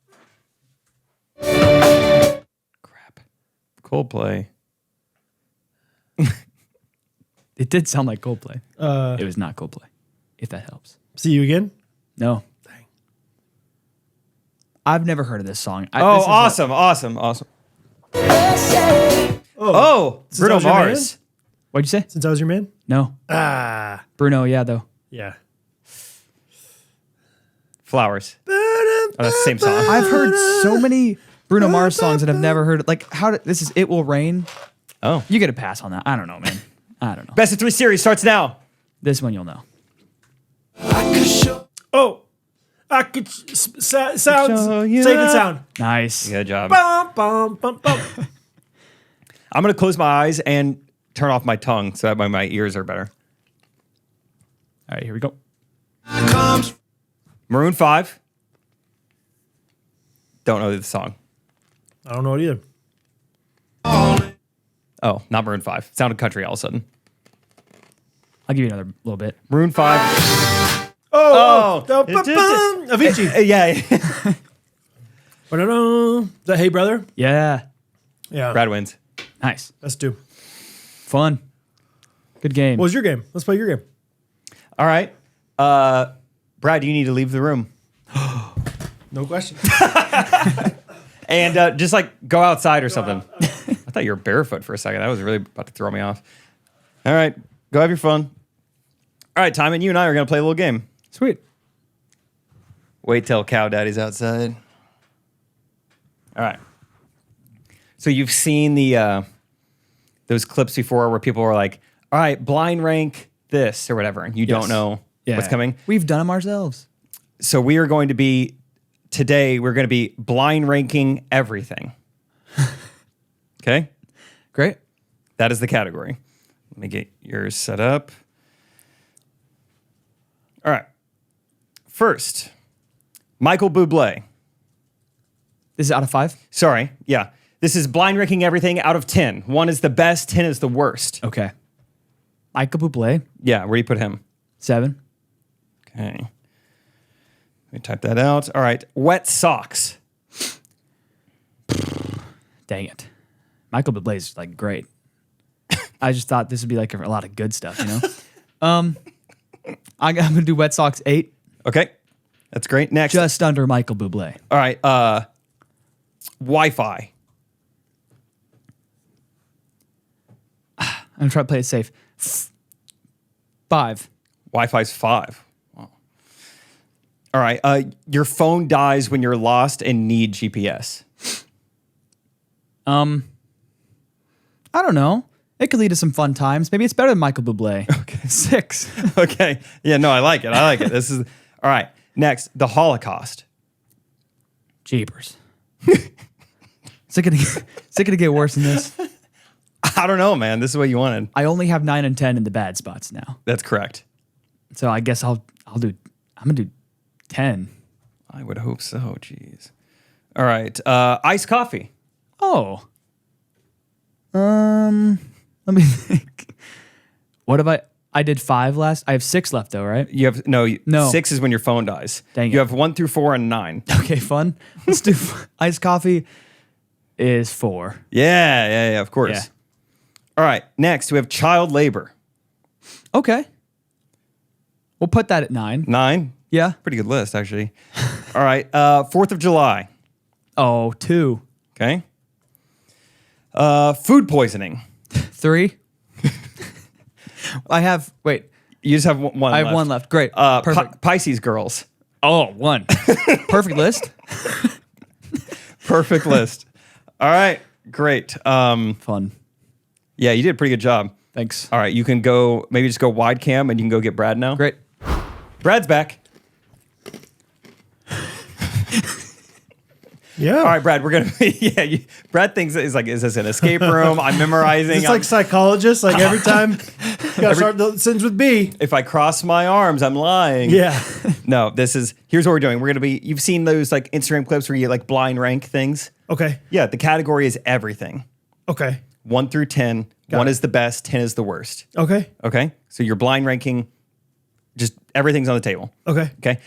Crap. Coldplay. It did sound like Coldplay. Uh, It was not Coldplay, if that helps. See you again. No. Dang. I've never heard of this song. This Oh, is awesome. Oh, Since I Bruno was your Mars. What'd you say? Since I was your man. No. Ah. Bruno, yeah, though. Yeah. Flowers. Oh, that's the same song. I've heard so many Bruno Mars songs that I've never heard. Like, this is It Will Rain. Oh. You get a pass on that. I don't know, man. I don't know. Best of 3 series starts now. This one you'll know. Oh. I could sounds. Show you Safe and that. sound. Nice. Good job. Bum, bum, bum, bum. I'm going to close my eyes and turn off my tongue so that way my ears are better. All right, here we go. Maroon 5. Don't know the song. I don't know it either. Oh, not Maroon 5. Sounded country all of a sudden. I'll give you another little bit. Maroon 5. Oh. It just- Avicii. Yeah. Ba-da-da. Is that Hey Brother? Yeah. Yeah. Brad wins. Nice. Let's do. Fun. Good game. What was your game? Let's play your game. All right. Brad, you need to leave the room. No question. And just like go outside or something. I thought you were barefoot for a second. That was really about to throw me off. All right. Go have your fun. All right, Timon, you and I are going to play a little game. Sweet. Wait till Cow Daddy's outside. All right. So you've seen the those clips before where people were like, all right, blind rank this or whatever, and you don't know what's coming. We've done them ourselves. So we are going to be, today, we're going to be blind ranking everything. Okay? Great. That is the category. Let me get yours set up. All right. First, Michael Bublé. This is out of 5? Sorry. Yeah. This is blind ranking everything out of 10. 1 is the best, 10 is the worst. Okay. Michael Bublé, Yeah. Where do you put him? 7. Okay. Let me type that out. All right. Wet socks. Dang it. Michael Bublé is like great. I just thought this would be like a lot of good stuff, you know? I'm going to do Wet Socks 8. Okay. That's great. Next. Just under Michael Bublé. All right. Wi-Fi. I'm going to try to play it safe. 5. Wi-Fi's 5. Wow. All right. Your phone dies when you're lost and need GPS. I don't know. It could lead to some fun times. Maybe it's better than Michael Bublé. Okay. 6. Okay. Yeah, no, I like it. I like it. This is all right. Next, the Holocaust. Jeepers. Is it gonna get worse than this? I don't know, man. This is what you wanted. I only have 9 and 10 in the bad spots now. That's correct. So I guess I'm gonna do 10. I would hope so. Jeez. All right. Iced coffee. Oh. Let me think. What have I did 5 last. I have 6 left though, right? You have no. No. 6 is when your phone dies. Dang You it. have 1 through 4 and 9. Okay, fun. Let's do iced coffee is 4. Yeah. Of course. Yeah. All right. Next, we have child labor. Okay. We'll put that at 9. 9. Yeah. Pretty good list, actually. All right. 4th of July. Oh, 2. Okay. Food poisoning. 3. Wait. You just have one. I have 1 left. Great. Perfect. Pisces girls. Oh, 1. Perfect list. Perfect list. All right. Great. Fun. Yeah, you did a pretty good job. Thanks. All right. You can go, maybe just go wide cam and you can go get Brad now. Great. Brad's back. Yeah. All right, Brad, we're gonna. Brad thinks is this an escape room? I'm memorizing. It's like psychologists. Like every time, you gotta start the sentence with B. If I cross my arms, I'm lying. Yeah. No, here's what we're doing. We're gonna be. You've seen those like Instagram clips where you like blind rank things. Okay. Yeah, the category is everything. Okay. 1 through 10. Got 1 it. is the best. 10 is the worst. Okay. Okay. So you're blind ranking. Just everything's on the table. Okay. Okay.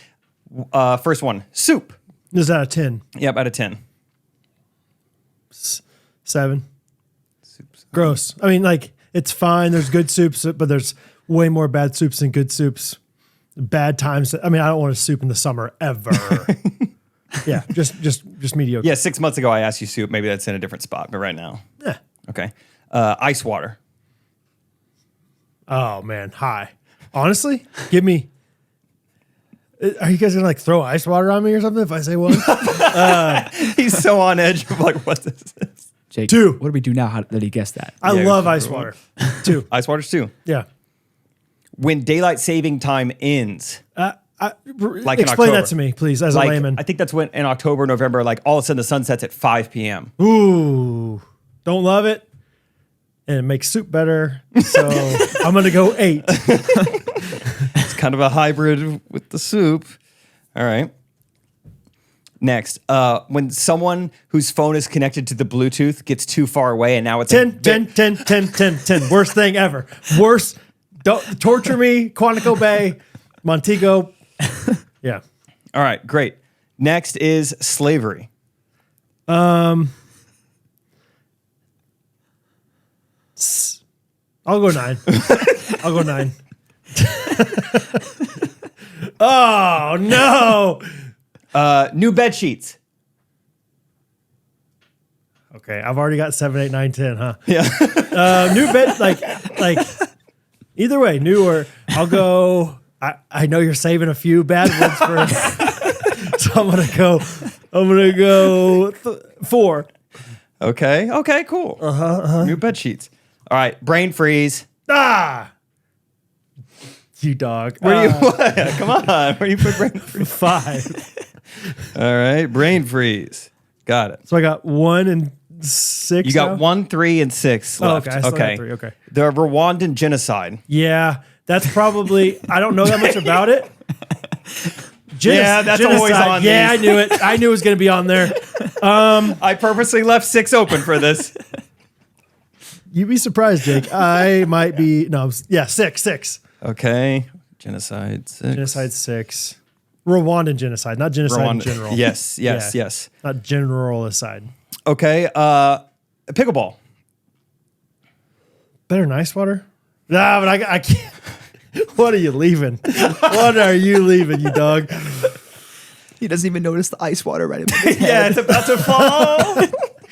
First one, soup. Is that a 10? Yep, out of 10. 7. Gross. I mean, like, it's fine. There's good soups, but there's way more bad soups than good soups. Bad times. I mean, I don't want a soup in the summer ever. Yeah, just mediocre. Yeah, 6 months ago I asked you soup. Maybe that's in a different spot, but right now. Yeah. Okay. Ice water. Oh man, high. Honestly, give me. Are you guys gonna like throw ice water on me or something if I say one? He's so on edge of like, what this is. Jake, 2. what do we do now? How did he guess that? I Yeah, love we should ice throw water. 2. Ice water's 2. Yeah. When daylight saving time ends. Like in Explain October. that to me, please, as Like, a layman. I think that's when in October, November, like all of a sudden the sun sets at 5 p.m. Ooh, don't love it. And it makes soup better. So I'm going to go 8. It's kind of a hybrid with the soup. All right. Next, when someone whose phone is connected to the Bluetooth gets too far away and now it's 10. Worst thing ever. Worst. Don't torture me. Quantico Bay, Montego. Yeah. All right, great. Next is slavery. I'll go 9. I'll go 9. Oh, no. New bed sheets. Okay, I've already got 7, 8, 9, 10, huh? Yeah. New bed, like either way, new or I'll go. I know you're saving a few bad ones for, so I'm gonna go 4. Okay, cool. New bed sheets. All right, brain freeze. Ah, you dog. Where do you what? Come on. Where do you put brain freeze? 5. All right, brain freeze. Got it. So I got 1 and 6. You got now? 1, 3, and 6 Oh, left. okay, I still got 3. Okay. The Rwandan genocide. Yeah, that's probably. I don't know that much about it. Yeah, that's genocide. always on Yeah, these. I knew it. I knew it was going to be on there. I purposely left 6 open for this. You'd be surprised, Jake. I might be. No, 6. Okay. Genocide 6. Genocide 6. Rwandan genocide, not genocide in general. Yes. Yeah. Not generalicide. Okay. Pickleball. Better than ice water? Nah, but I can't. What are you leaving? What are you leaving, you dog? He doesn't even notice the ice water right in his head. Yeah, it's about to fall.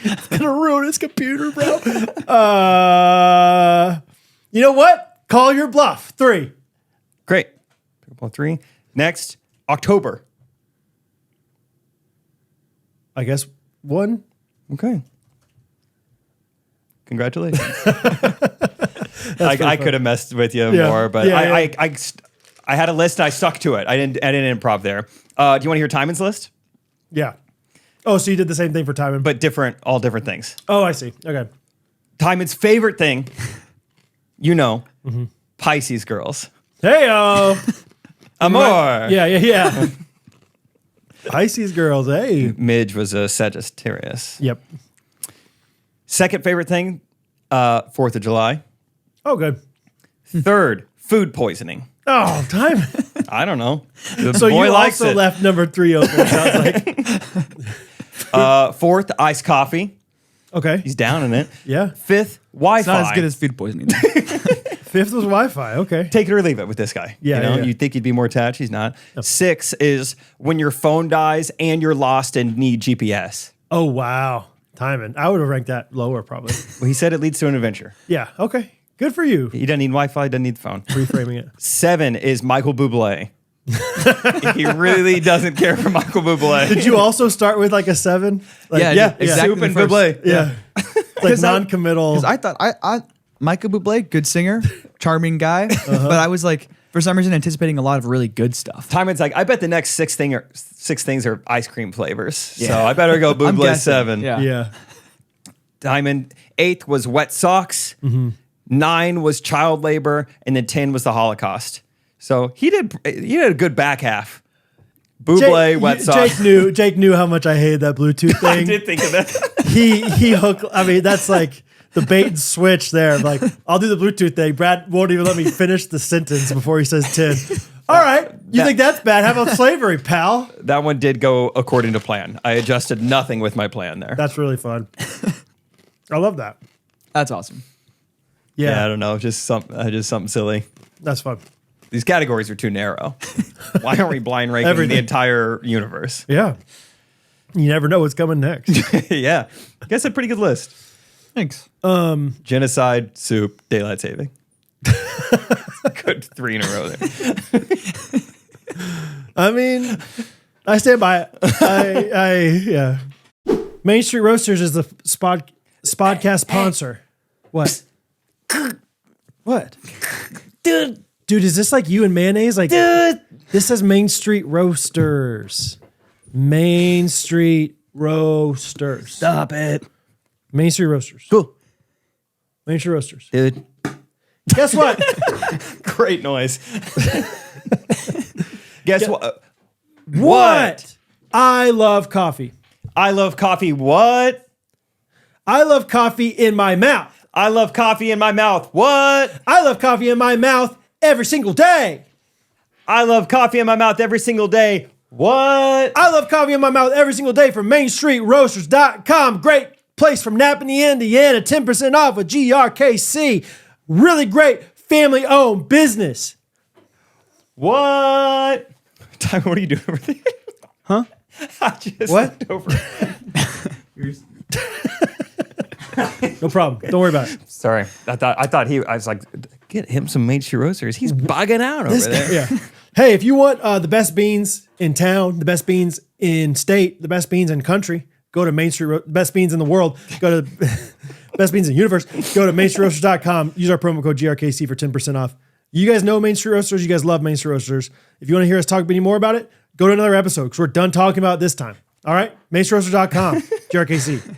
It's gonna ruin his computer, bro. You know what? Call your bluff. 3. Great. Pickleball 3. Next, October. I guess 1. Okay. Congratulations. I could have messed with you more, but I had a list. I stuck to it. I didn't improv there. Do you want to hear Timon's list? Yeah. Oh, so you did the same thing for Timon, But all different things. oh, I see. Okay. Timon's favorite thing, Pisces girls. Hey-o. Amor. Yeah. Pisces girls, hey. Midge was a Sagittarius. Yep. Second favorite thing, 4th of July. Oh, good. Third, food poisoning. Oh, Timon. I don't know. The So boy you likes also it. left number 3 open, it sounds like. Fourth, iced coffee. Okay. He's down in it. Yeah. Fifth, Wi-Fi. It's not as good as food poisoning. 5th was Wi-Fi. Okay. Take it or leave it with this guy. Yeah, yeah. You'd think he'd be more attached. He's not. 6 is when your phone dies and you're lost and need GPS. Oh, wow. Timon. I would have ranked that lower probably. Well, he said it leads to an adventure. Yeah. Okay. Good for you. He doesn't need Wi-Fi, doesn't need the phone. Reframing it. 7 is Michael Bublé. He really doesn't care for Michael Bublé. Did you also start with like a 7? Like, Yeah, exactly Soup and the first. Bublé. Yeah. Like non-committal. Because I thought I Michael Bublé, good singer, charming guy, but I was like, for some reason anticipating a lot of really good stuff. Timon's like, I bet the next six things are ice cream flavors. So I better go Buble 7. Yeah. Yeah. Timon, 8th was wet socks. 9 was child labor, and then 10 was the Holocaust. So he did a good back half. Buble, wet socks. Jake knew how much I hated that Bluetooth thing. I did think of that. He hooked. I mean, that's like the bait and switch there. Like, I'll do the Bluetooth thing. Brad won't even let me finish the sentence before he says 10. All right, you think that's bad? How about slavery, pal? That one did go according to plan. I adjusted nothing with my plan there. That's really fun. I love that. That's awesome. Yeah, I don't know, just something silly. That's fun. These categories are too narrow. Why aren't we blind ranking Everything. the entire universe? Yeah. You never know what's coming next. Yeah. I guess a pretty good list. Thanks. Genocide, soup, daylight saving. Good 3 in a row there. I mean, I stand by it. Yeah. Main Street Roasters is the Spodcast sponsor. What? What? Dude, is this like you and mayonnaise? Like, dude, this says Main Street Roasters. Main Street Roasters. Stop it. Main Street Roasters. Cool. Main Street Roasters. Dude. Guess what? Great noise. Guess what? What? I love coffee. I love coffee. What? I love coffee in my mouth. I love coffee in my mouth. What? I love coffee in my mouth every single day. I love coffee in my mouth every single day. What? I love coffee in my mouth every single day from MainStreetRoasters.com. Great place from Napanee, Indiana. 10% off with GRKC. Really great family-owned business. What? Time, what are you doing over there? Huh? I just What? looked over. No problem. Don't worry about it. Sorry. I was like, get him some Main Street Roasters. He's bugging out over there. Yeah. Hey, if you want the best beans in town, the best beans in state, the best beans in country, go to Main Street. Best beans in the world. Go to best beans in the universe. Go to MainStreetRoasters.com. Use our promo code GRKC for 10% off. You guys know Main Street Roasters. You guys love Main Street Roasters. If you want to hear us talk any more about it, go to another episode because we're done talking about it this time. All right? MainStreetRoasters.com. GRKC.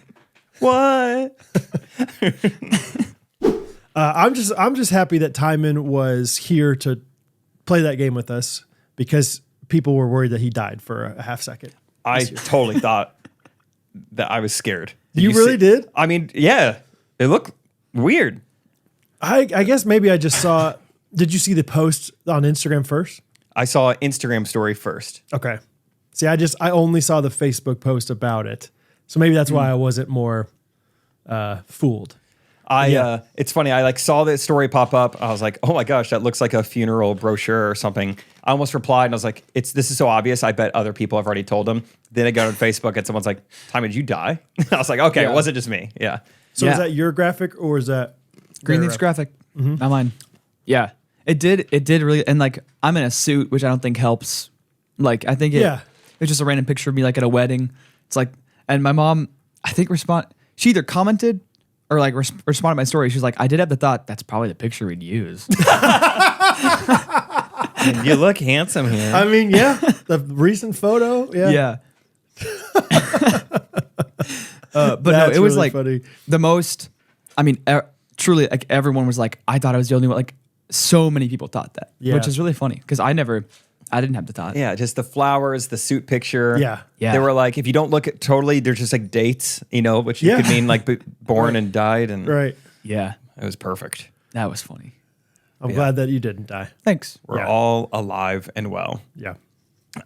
What? I'm just happy that Timon was here to play that game with us because people were worried that he died for a half second. I totally thought that I was scared. You really did? I mean, yeah. It looked weird. I guess maybe I just saw. Did you see the post on Instagram first? I saw an Instagram story first. Okay. See, I only saw the Facebook post about it. So maybe that's why I wasn't more fooled. It's funny. I saw this story pop up. I was like, oh my gosh, that looks like a funeral brochure or something. I almost replied and I was like, this is so obvious. I bet other people have already told them. Then I got on Facebook and someone's like, Timon, did you die? I was like, okay, It wasn't just me. Yeah. So is that your graphic or is that Greenleaf's graphic? Not mine. Yeah. It did really, and I'm in a suit, which I don't think helps. I think it's just a random picture of me at a wedding. It's and my mom, I think she either commented or responded to my story. She's like, I did have the thought, that's probably the picture we'd use. And you look handsome here. I mean, yeah, the recent photo. Yeah. But no, it was really funny. the most, I mean, truly, everyone was I thought I was the only one. So many people thought that, which is really funny because I didn't have the thought. Yeah, just the flowers, the suit picture. Yeah. They were if you don't look at totally, they're just dates, which you could mean born and died. And Right. Yeah. It was perfect. That was funny. I'm glad that you didn't die. Thanks. We're all alive and well. Yeah.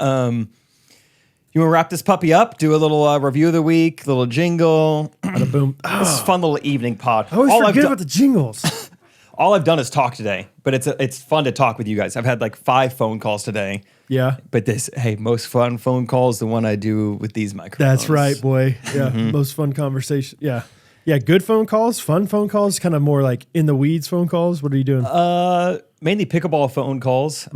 You want to wrap this puppy up? Do a little review of the week, little jingle. Bada boom. This is a fun little evening pod. I always forget about the jingles. All I've done is talk today, but it's fun to talk with you guys. I've had 5 phone calls today. Yeah. But most fun phone call is the one I do with these microphones. That's right, boy. Yeah. Most fun conversation. Yeah. Yeah. Good phone calls, fun phone calls, kind of more in the weeds phone calls. What are you doing? Mainly pickleball phone calls.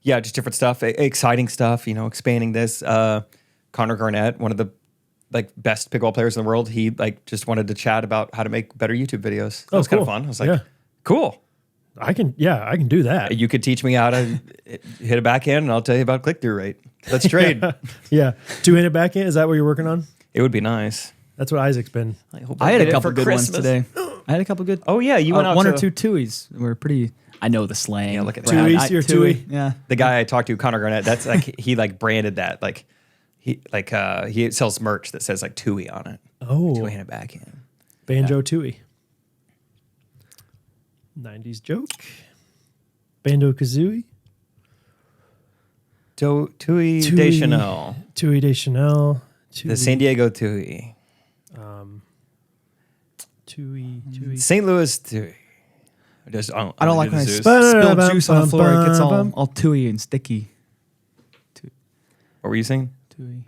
Yeah, just different stuff, exciting stuff, expanding this. Connor Garnett, one of the best pickleball players in the world, he just wanted to chat about how to make better YouTube videos. That was kind of fun. I was like, cool. I can do that. You could teach me how to hit a backhand, and I'll tell you about click-through rate. Let's trade. Yeah. Two-handed backhand, is that what you're working on? It would be nice. That's what Isaac's been. I had a couple good ones today. I had a couple good. Oh, yeah. You went out one to or two tuies. Were pretty. I know the slang. Yeah, look at Brad, that. You're Tui. Yeah. The guy I talked to, Connor Garnett, that's like, he like branded that. Like, he sells merch that says like Tui on it. Oh. Two-handed backhand. Banjo Tui. 90s joke. Banjo Kazooie. Tui de Chanel. Tui de Chanel. The San Diego Tui. Tui. St. Louis Tui. I don't like when I Zeus. spill juice on the floor. It gets all tooey and sticky. What were you saying? Tooey.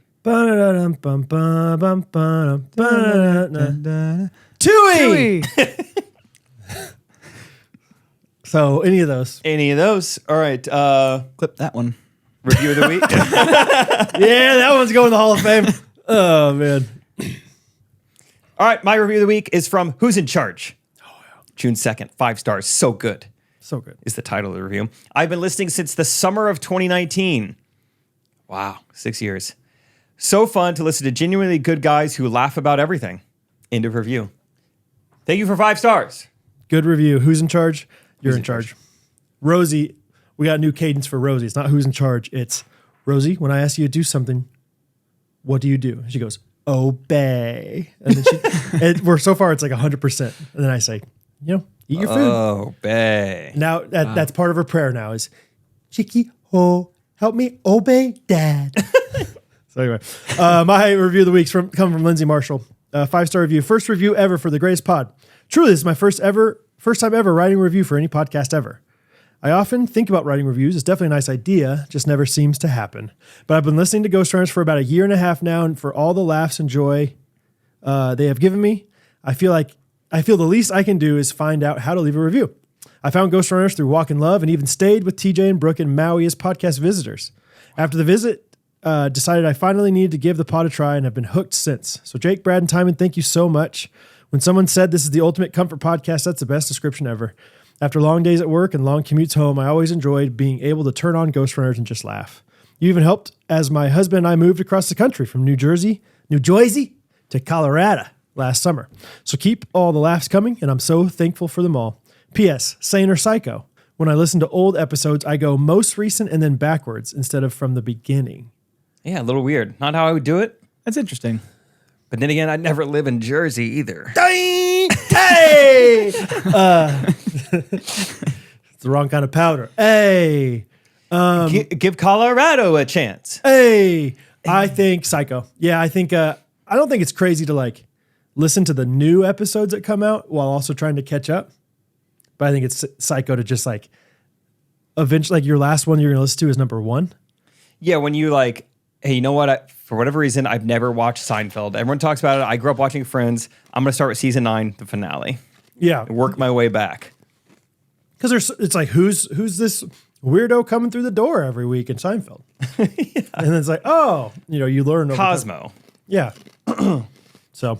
Tui. So any of those. Any of those? All right. Clip that one. Review of the week. Yeah, that one's going to the Hall of Fame. Oh, man. All right. My review of the week is from Who's in Charge? June 2nd. 5 stars. So good. So good. Is the title of the review. I've been listening since the summer of 2019. Wow. 6 years. So fun to listen to genuinely good guys who laugh about everything. End of review. Thank you for 5 stars. Good review. Who's in charge? You're in charge. Rosie, we got a new cadence for Rosie. It's not who's in charge. It's Rosie, when I ask you to do something, what do you do? She goes, obey. And then we're so far, it's like 100%. And then I say, eat your food. Obey. Now that's part of her prayer now is, Chicky, help me obey dad. So anyway, my review of the week's come from Lindsay Marshall. 5-star review. First review ever for the greatest pod. Truly, this is my first time ever writing a review for any podcast ever. I often think about writing reviews. It's definitely a nice idea, just never seems to happen. But I've been listening to Ghostrunners for about a year and a half now, and for all the laughs and joy they have given me, I feel the least I can do is find out how to leave a review. I found Ghostrunners through Walk in Love and even stayed with TJ and Brooke in Maui as podcast visitors. After the visit, decided I finally needed to give the pod a try and have been hooked since. So Jake, Brad, and Timon, thank you so much. When someone said this is the ultimate comfort podcast, that's the best description ever. After long days at work and long commutes home, I always enjoyed being able to turn on Ghostrunners and just laugh. You even helped as my husband and I moved across the country from New Jersey to Colorado last summer. So keep all the laughs coming, and I'm so thankful for them all. P.S. Sane or Psycho? When I listen to old episodes, I go most recent and then backwards instead of from the beginning. Yeah, a little weird. Not how I would do it. That's interesting. But then again, I'd never live in Jersey either. Hey! It's the wrong kind of powder. Hey! Give Colorado a chance. Hey! I think Psycho. Yeah, I think, I don't think it's crazy to listen to the new episodes that come out while also trying to catch up. But I think it's Psycho to just eventually, your last one you're going to listen to is number 1. Yeah, when you hey, you know what? For whatever reason, I've never watched Seinfeld. Everyone talks about it. I grew up watching Friends. I'm going to start with season 9, the finale. Yeah. And work my way back. Because it's who's this weirdo coming through the door every week in Seinfeld? Yeah. And then it's you learn. Cosmo. Yeah. So.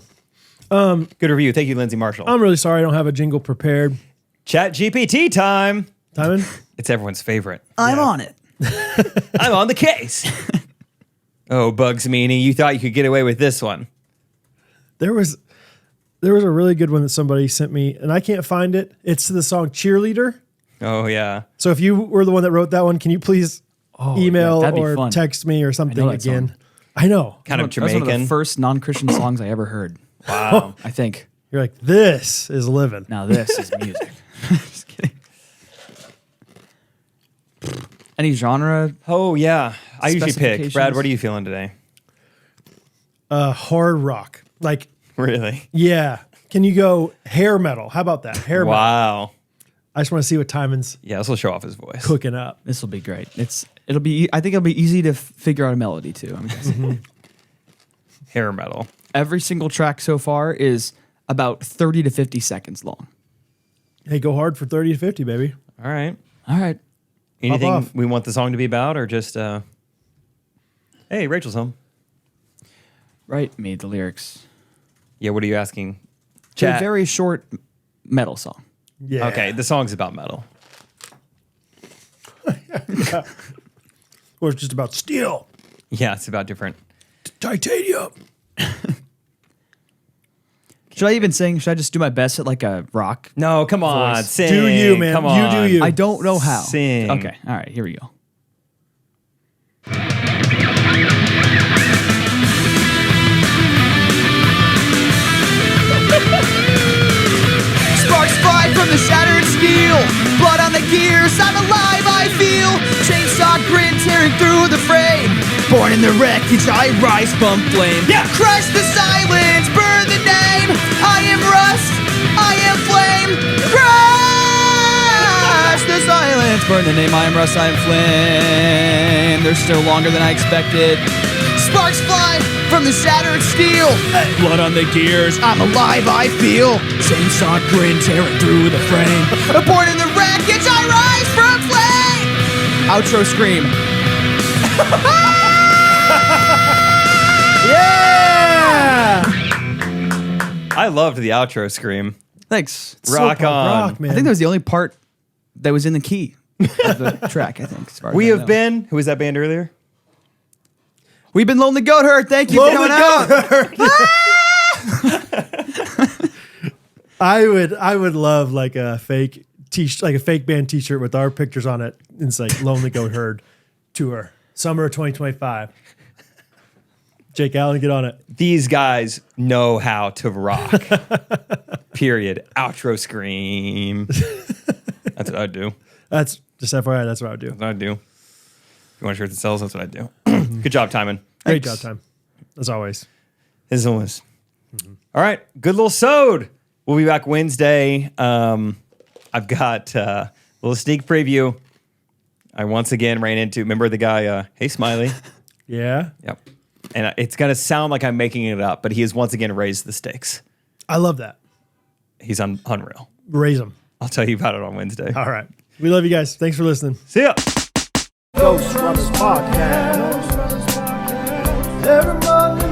Good review. Thank you, Lindsay Marshall. I'm really sorry I don't have a jingle prepared. Chat GPT time. Timon? It's everyone's favorite. I'm on it. I'm on the case. Oh, Bugs Meanie, you thought you could get away with this one. There was a really good one that somebody sent me, and I can't find it. It's the song Cheerleader. Oh, yeah. So if you were the one that wrote that one, can you please email or fun. text me or something again? Song. I know. Kind of Jamaican. That was one of the first non-Christian songs I ever heard. Wow. I think. You're like, this is living. Now this is music. Just kidding. Any genre? Oh, yeah. I usually pick. Specifications? Brad, what are you feeling today? Hard rock. Really? Yeah. Can you go hair metal? How about that? Hair metal. Wow. I just want to see what Timon's Yeah, this will show off his voice. cooking up. This will be great. I think it'll be easy to figure out a melody too. I'm guessing. Hair metal. Every single track so far is about 30 to 50 seconds long. Hey, go hard for 30 to 50, baby. All right. All right. Anything off. we want the song to be about, or just, hey, Rachel's home. Write me the lyrics. Yeah, what are you asking? It's a Chat. very short metal song. Yeah. Okay, the song's about metal. Or it's just about steel, Yeah, it's about different. titanium. Should I even sing? Should I just do my best at like a rock? No, come on, Voice. sing. Do you, man. Come You on. do you. I don't know how. Sing. Okay. All right. Here we go. Sparks fly from the shattered steel. Blood on the gears. I'm alive, I feel. Chainsaw grin tearing through the frame. Born in the wreckage, I rise from flame. Yeah. Crush the silence, burn the name. I am rust, I am flame. Crush the silence, burn the name. I am rust, I am flame. They're still longer than I expected. Sparks fly from the shattered steel. Blood on the gears, I'm alive, I feel. Chainsaw grin tearing through the frame. Born in the wreckage, I rise from flame. Outro scream. Yeah! I loved the outro scream. Thanks. Rock on. Rock, man. I think that was the only part that was in the key of the track, I think. As far as We I have know. been. Who was that band earlier? We've been Lonely Goat Herd. Thank you for coming out. I would love like a fake like a fake band T-shirt with our pictures on it. And it's like Lonely Goat Herd tour, summer of 2025. Jake Allen, get on it. These guys know how to rock. Period. Outro scream. That's what I do. That's just FYI. That's what I would do. That's what I do. If you want a shirt that sells, that's what I do. Good job, Timon. Great job, time. As always. As always. All right. Good little sode. We'll be back Wednesday. I've got a little sneak preview. I once again ran into, remember the guy, Hey Smiley? Yeah. Yep. And it's going to sound like I'm making it up, but he has once again raised the stakes. I love that. He's unreal. Raise them. I'll tell you about it on Wednesday. All right. We love you guys. Thanks for listening. See ya. Ghostrunners Podcast. Every Monday